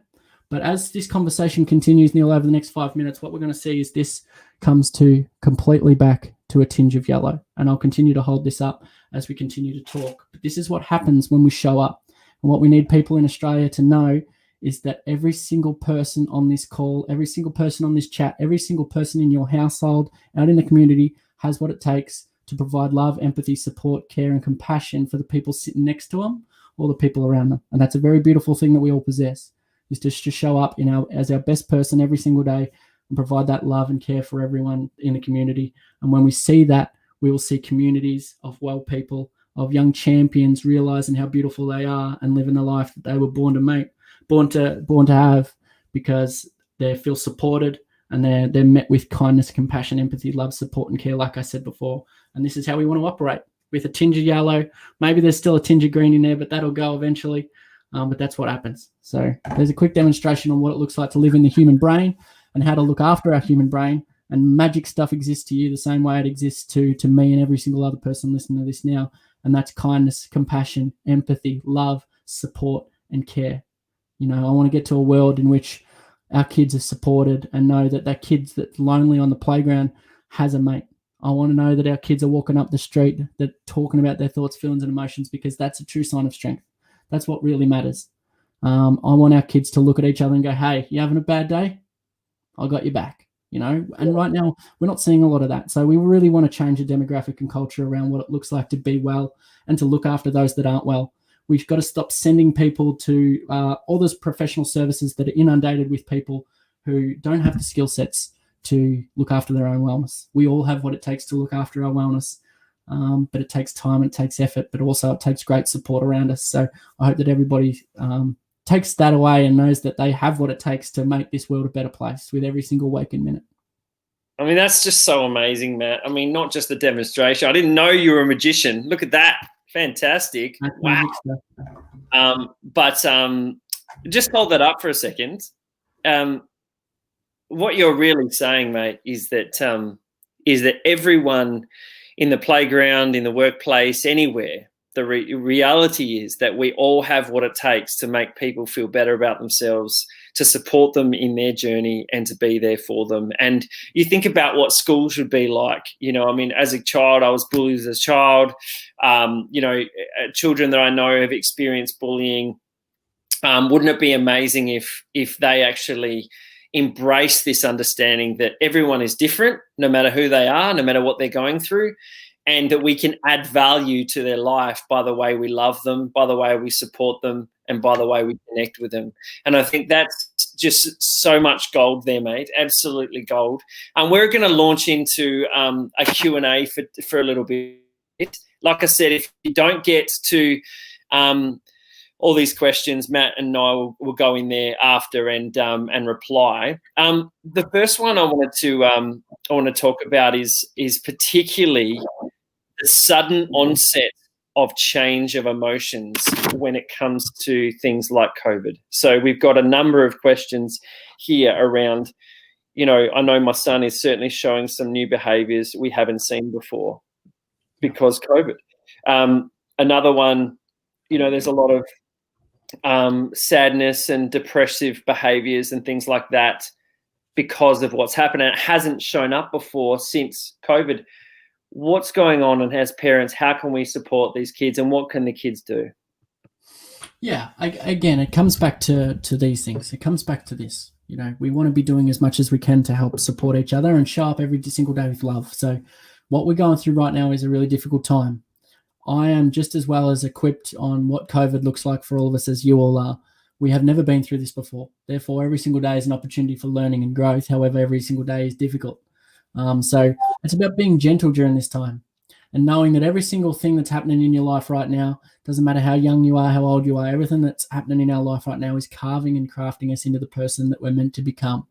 But as this conversation continues, Neil, over the next 5 minutes, what we're going to see is this comes to completely back to a tinge of yellow. And I'll continue to hold this up as we continue to talk. But this is what happens when we show up. And what we need people in Australia to know is that every single person on this call, every single person on this chat, every single person in your household, out in the community, has what it takes to provide love, empathy, support, care, and compassion for the people sitting next to them or the people around them. And that's a very beautiful thing that we all possess, is to show up as our best person every single day and provide that love and care for everyone in the community. And when we see that, we will see communities of well people, of young champions realizing how beautiful they are and living the life that they were born to have, because they feel supported and they're met with kindness, compassion, empathy, love, support, and care, like I said before. And this is how we want to operate, with a tinge of yellow. Maybe there's still a tinge of green in there, but that'll go eventually. But that's what happens. So there's a quick demonstration on what it looks like to live in the human brain and how to look after our human brain. And magic stuff exists to you the same way it exists to me and every single other person listening to this now. And that's kindness, compassion, empathy, love, support, and care. I want to get to a world in which our kids are supported and know that that kid that's lonely on the playground has a mate. I want to know that our kids are walking up the street, that talking about their thoughts, feelings, and emotions, because that's a true sign of strength. That's what really matters. I want our kids to look at each other and go, hey, you having a bad day? I got your back, And right now, we're not seeing a lot of that. So we really want to change the demographic and culture around what it looks like to be well and to look after those that aren't well. We've got to stop sending people to all those professional services that are inundated with people who don't have the skill sets to look after their own wellness. We all have what it takes to look after our wellness. But it takes time, it takes effort, but also it takes great support around us. So I hope that everybody takes that away and knows that they have what it takes to make this world a better place with every single waking minute. I mean, that's just so amazing, Matt. I mean, not just the demonstration. I didn't know you were a magician. Look at that. Fantastic. Wow. But just hold that up for a second. What you're really saying, mate, is that everyone in the playground, in the workplace, anywhere, the reality is that we all have what it takes to make people feel better about themselves, to support them in their journey and to be there for them. And you think about what school should be like. As a child, I was bullied as a child. Children that I know have experienced bullying. Wouldn't it be amazing if they actually embrace this understanding that everyone is different, no matter who they are, no matter what they're going through, and that we can add value to their life by the way we love them, by the way we support them, and by the way we connect with them. And I think that's just so much gold there, mate. Absolutely gold. And we're going to launch into a Q&A for a little bit. Like I said, if you don't get to all these questions, Matt and I will go in there after and reply. The first one I want to talk about is particularly the sudden onset of change of emotions when it comes to things like COVID. So we've got a number of questions here around, I know my son is certainly showing some new behaviors we haven't seen before because COVID. Another one, there's a lot of sadness and depressive behaviors and things like that because of what's happened. And it hasn't shown up before since COVID. What's going on, and as parents, how can we support these kids, and what can the kids do? Yeah, again, it comes back to these things. It comes back to this. We want to be doing as much as we can to help support each other and show up every single day with love. So what we're going through right now is a really difficult time. I am just as well as equipped on what COVID looks like for all of us as you all are. We have never been through this before. Therefore, every single day is an opportunity for learning and growth. However, every single day is difficult. So it's about being gentle during this time and knowing that every single thing that's happening in your life right now, doesn't matter how young you are, how old you are, everything that's happening in our life right now is carving and crafting us into the person that we're meant to become.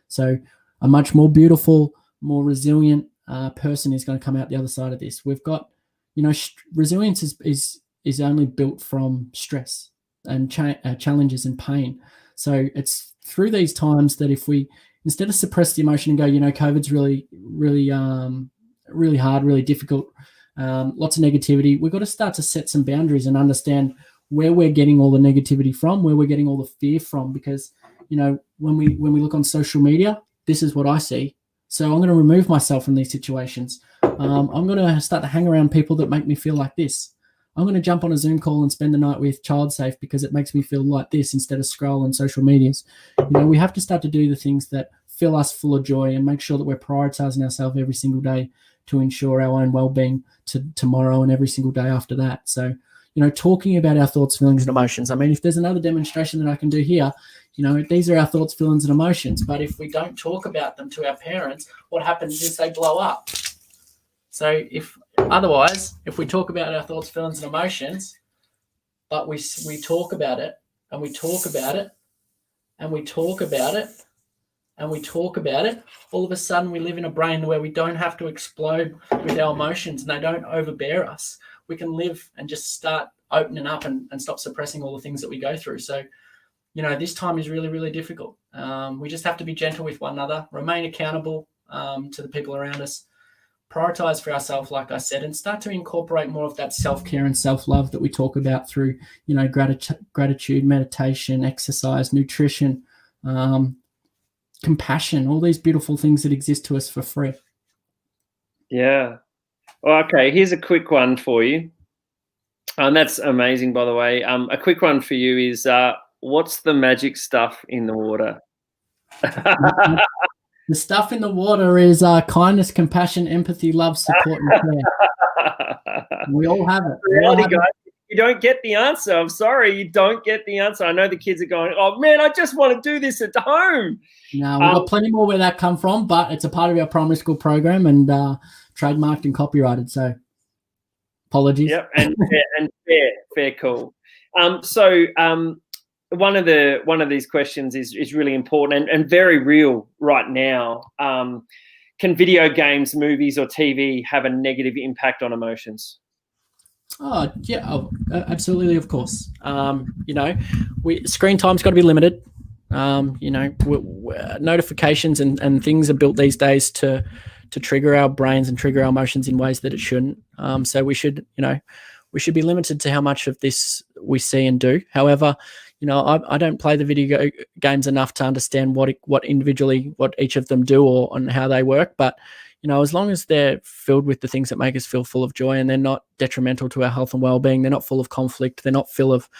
So a much more beautiful, more resilient person is going to come out the other side of this. We've got, resilience is only built from stress and challenges and pain. So it's through these times that if we, instead of suppress the emotion and go, COVID's really, really, really hard, really difficult, lots of negativity, we've got to start to set some boundaries and understand where we're getting all the negativity from, where we're getting all the fear from. Because, when we look on social media, this is what I see. So I'm going to remove myself from these situations. I'm going to start to hang around people that make me feel like this. I'm going to jump on a Zoom call and spend the night with child safe because it makes me feel like this instead of scroll on social medias. We have to start to do the things that fill us full of joy and make sure that we're prioritizing ourselves every single day to ensure our own well-being to tomorrow and every single day after that. So, talking about our thoughts, feelings, and emotions. I mean, if there's another demonstration that I can do here, these are our thoughts, feelings, and emotions. But if we don't talk about them to our parents, what happens is they blow up. So if we talk about our thoughts, feelings, and emotions, but we talk about it, and we talk about it, and we talk about it, and we talk about it, all of a sudden we live in a brain where we don't have to explode with our emotions and they don't overbear us. We can live and just start opening up and stop suppressing all the things that we go through. So, this time is really, really difficult. We just have to be gentle with one another, remain accountable to the people around us, prioritize for ourselves, like I said, and start to incorporate more of that self-care and self-love that we talk about through, gratitude, meditation, exercise, nutrition, compassion, all these beautiful things that exist to us for free. Yeah. Well, okay, here's a quick one for you. And that's amazing, by the way. A quick one for you is, what's the magic stuff in the water? The stuff in the water is kindness, compassion, empathy, love, support, and care. We all have it. Reality, guys. You don't get the answer. I'm sorry, you don't get the answer. I know the kids are going, oh, man, I just want to do this at home. No, we've got plenty more where that come from, but it's a part of our primary school program and trademarked and copyrighted. So apologies. Yep, and fair call. One of these questions is really important and very real right now. Can video games, movies, or TV have a negative impact on emotions? Oh yeah, absolutely, of course. Screen time's got to be limited. Notifications and things are built these days to trigger our brains and trigger our emotions in ways that it shouldn't. So we should be limited to how much of this we see and do. However, I don't play the video games enough to understand what each of them do and how they work. But, as long as they're filled with the things that make us feel full of joy and they're not detrimental to our health and well-being, they're not full of conflict, they're not full of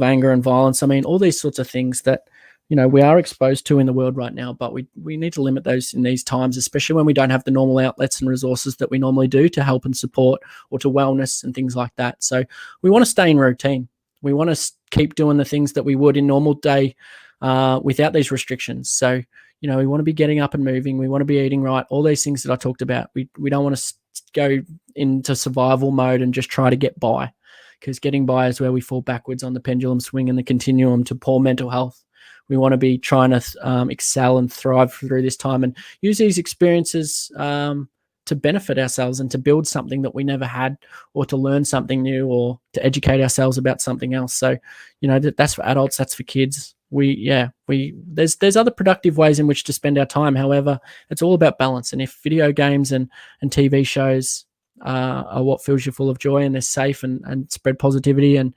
anger and violence. I mean, all these sorts of things that, we are exposed to in the world right now, but we need to limit those in these times, especially when we don't have the normal outlets and resources that we normally do to help and support or to wellness and things like that. So we want to stay in routine. We want to keep doing the things that we would in normal day without these restrictions. So, we want to be getting up and moving. We want to be eating right. All these things that I talked about. We don't want to go into survival mode and just try to get by, because getting by is where we fall backwards on the pendulum swing and the continuum to poor mental health. We want to be trying to excel and thrive through this time and use these experiences to benefit ourselves and to build something that we never had, or to learn something new, or to educate ourselves about something else. So, that's for adults, that's for kids. there's other productive ways in which to spend our time. However, it's all about balance. And if video games and TV shows are what fills you full of joy and they're safe and spread positivity and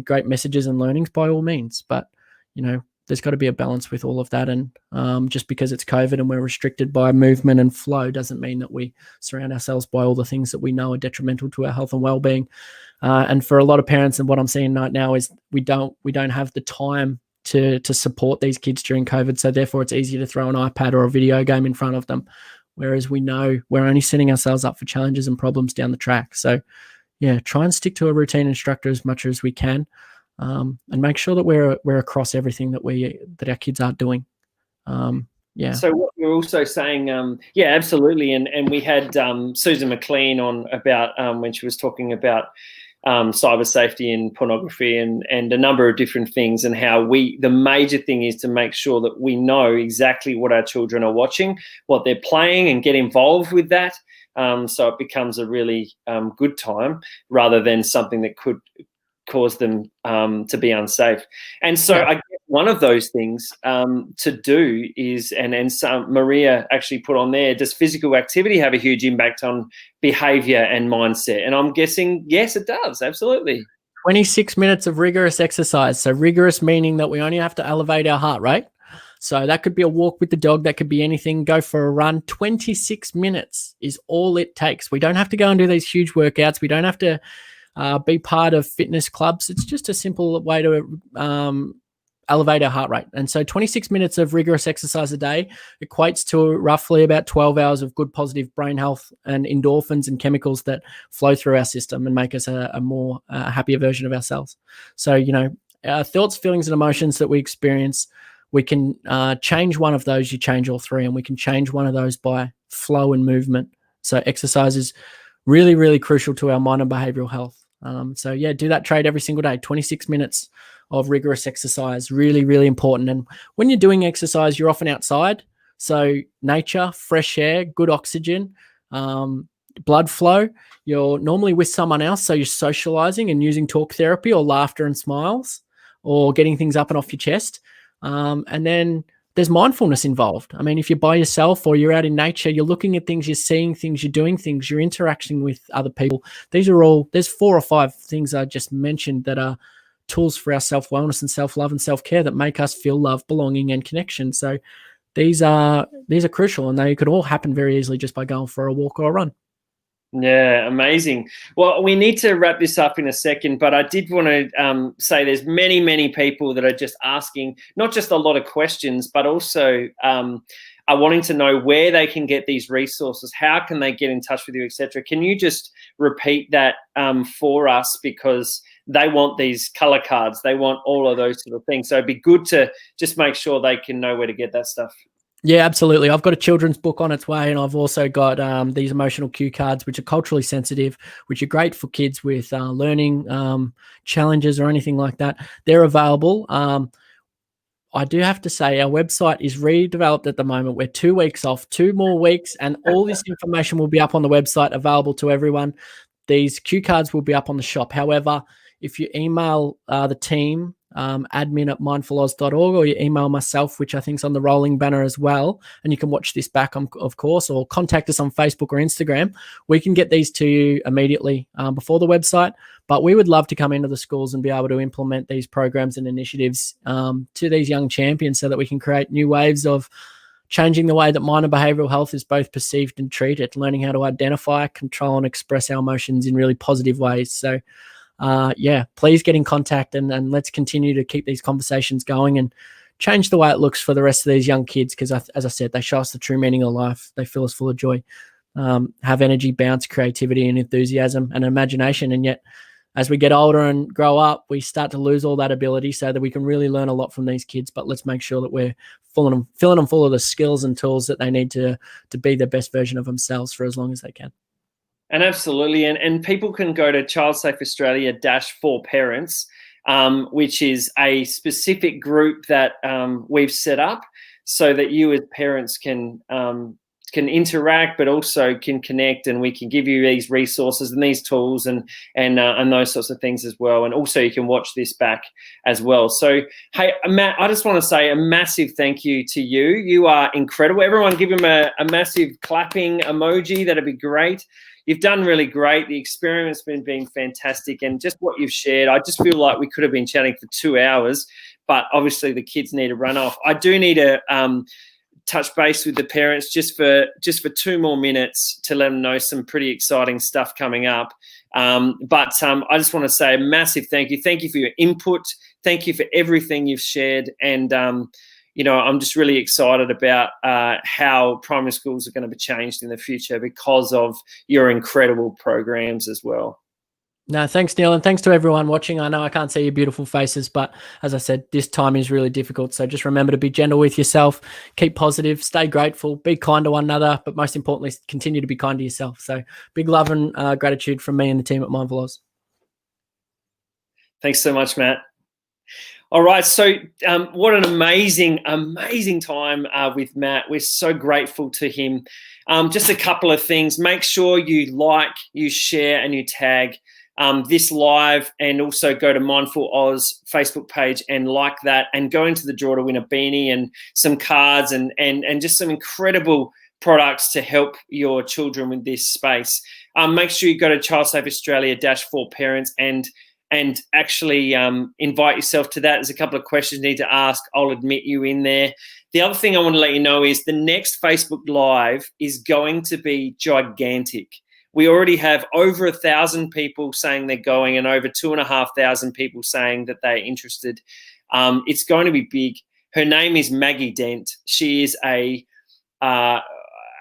great messages and learnings, by all means. But there's got to be a balance with all of that. And just because it's COVID and we're restricted by movement and flow doesn't mean that we surround ourselves by all the things that we know are detrimental to our health and well-being. And for a lot of parents, and what I'm seeing right now is we don't have the time to support these kids during COVID. So therefore it's easier to throw an iPad or a video game in front of them. Whereas we know we're only setting ourselves up for challenges and problems down the track. So yeah, try and stick to a routine instructor as much as we can. And make sure that we're across everything that our kids are doing. Yeah. So what you're also saying, yeah, absolutely. And we had Susan McLean on about when she was talking about cyber safety and pornography and a number of different things, and how the major thing is to make sure that we know exactly what our children are watching, what they're playing, and get involved with that. So it becomes a really good time rather than something that could cause them to be unsafe. And so I guess one of those things to do is, and some Maria actually put on there, does physical activity have a huge impact on behavior and mindset? And I'm guessing, yes, it does. Absolutely. 26 minutes of rigorous exercise. So rigorous meaning that we only have to elevate our heart rate. So that could be a walk with the dog. That could be anything. Go for a run. 26 minutes is all it takes. We don't have to go and do these huge workouts. We don't have to be part of fitness clubs. It's just a simple way to elevate our heart rate. And so 26 minutes of rigorous exercise a day equates to roughly about 12 hours of good positive brain health and endorphins and chemicals that flow through our system and make us a more happier version of ourselves. So, our thoughts, feelings, and emotions that we experience, we can change one of those, you change all three, and we can change one of those by flow and movement. So exercise is really, really crucial to our mind and behavioral health. So yeah, do that trade every single day. 26 minutes of rigorous exercise, really, really important. And when you're doing exercise, you're often outside. So nature, fresh air, good oxygen, blood flow. You're normally with someone else. So you're socializing and using talk therapy or laughter and smiles or getting things up and off your chest. And then there's mindfulness involved. I mean, if you're by yourself or you're out in nature, you're looking at things, you're seeing things, you're doing things, you're interacting with other people. These are all, there's 4 or 5 things I just mentioned that are tools for our self-wellness and self-love and self-care that make us feel love, belonging, and connection. So these are crucial, and they could all happen very easily just by going for a walk or a run. Yeah, amazing. Well, we need to wrap this up in a second, but I did want to say there's many, many people that are just asking, not just a lot of questions, but also are wanting to know where they can get these resources, how can they get in touch with you, etc. Can you just repeat that for us, because they want these color cards, they want all of those sort of things. So it'd be good to just make sure they can know where to get that stuff. Yeah, absolutely. I've got a children's book on its way, and I've also got these emotional cue cards, which are culturally sensitive, which are great for kids with learning challenges or anything like that. They're available. I do have to say our website is redeveloped at the moment. We're 2 weeks off, 2 more weeks, and all this information will be up on the website, available to everyone. These cue cards will be up on the shop. However, if you email the team, admin@mindfuloz.org, or you email myself, which I think is on the rolling banner as well, and you can watch this back, of course, or contact us on Facebook or Instagram, we can get these to you immediately before the website. But we would love to come into the schools and be able to implement these programs and initiatives to these young champions so that we can create new waves of changing the way that mind and behavioral health is both perceived and treated, learning how to identify, control, and express our emotions in really positive ways. So yeah, please get in contact and let's continue to keep these conversations going and change the way it looks for the rest of these young kids, because as I said, they show us the true meaning of life. They fill us full of joy, have energy, bounce, creativity, and enthusiasm and imagination. And yet as we get older and grow up, we start to lose all that ability, so that we can really learn a lot from these kids. But let's make sure that we're filling them full of the skills and tools that they need to be the best version of themselves for as long as they can. And absolutely. And people can go to Child Safe Australia -for Parents, which is a specific group that we've set up so that you as parents can can interact, but also can connect, and we can give you these resources and these tools and those sorts of things as well. And also you can watch this back as well. So, hey, Matt, I just want to say a massive thank you to you. You are incredible. Everyone give him a massive clapping emoji. That'd be great. You've done really great. The experience has been fantastic. And just what you've shared, I just feel like we could have been chatting for 2 hours, but obviously the kids need to run off. I do need to touch base with the parents just for 2 more minutes to let them know some pretty exciting stuff coming up. But I just want to say a massive thank you. Thank you for your input. Thank you for everything you've shared. And, I'm just really excited about how primary schools are going to be changed in the future because of your incredible programs as well. No, thanks, Neil, and thanks to everyone watching. I know I can't see your beautiful faces, but as I said, this time is really difficult. So just remember to be gentle with yourself, keep positive, stay grateful, be kind to one another, but most importantly, continue to be kind to yourself. So big love and gratitude from me and the team at Mindfull. Thanks so much, Matt. All right, so what an amazing time with Matt. We're so grateful to him. Just a couple of things. Make sure you like, you share, and you tag this live, and also go to Mindfull Oz Facebook page and like that, and go into the draw to win a beanie and some cards and just some incredible products to help your children with this space. Make sure you go to Child Safe Australia -for parents and actually invite yourself to that. There's a couple of questions you need to ask. I'll admit you in there. The other thing I want to let you know is the next Facebook Live is going to be gigantic. We already have over 1,000 people saying they're going and over 2,500 people saying that they're interested. It's going to be big. Her name is Maggie Dent. She is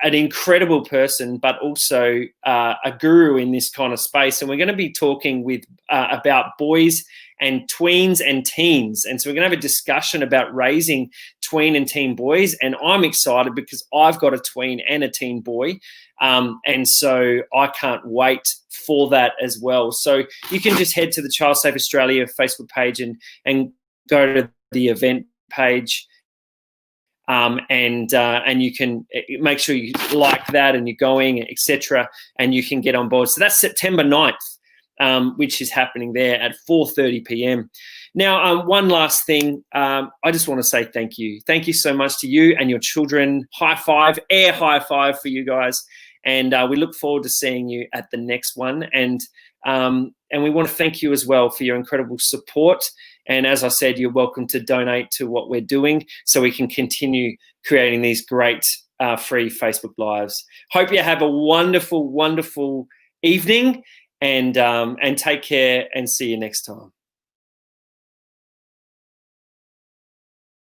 an incredible person, but also a guru in this kind of space. And we're going to be talking about boys and tweens and teens. And so we're going to have a discussion about raising tween and teen boys. And I'm excited because I've got a tween and a teen boy. And so I can't wait for that as well. So you can just head to the Child Safe Australia Facebook page and go to the event page. And you can make sure you like that and you're going, etc., and you can get on board. So that's September 9th, which is happening there at 4:30 p.m. Now, one last thing. I just want to say thank you. Thank you so much to you and your children. High five, air high five for you guys. And we look forward to seeing you at the next one. And we want to thank you as well for your incredible support. And as I said, you're welcome to donate to what we're doing so we can continue creating these great free Facebook Lives. Hope you have a wonderful, wonderful evening, and take care, and see you next time.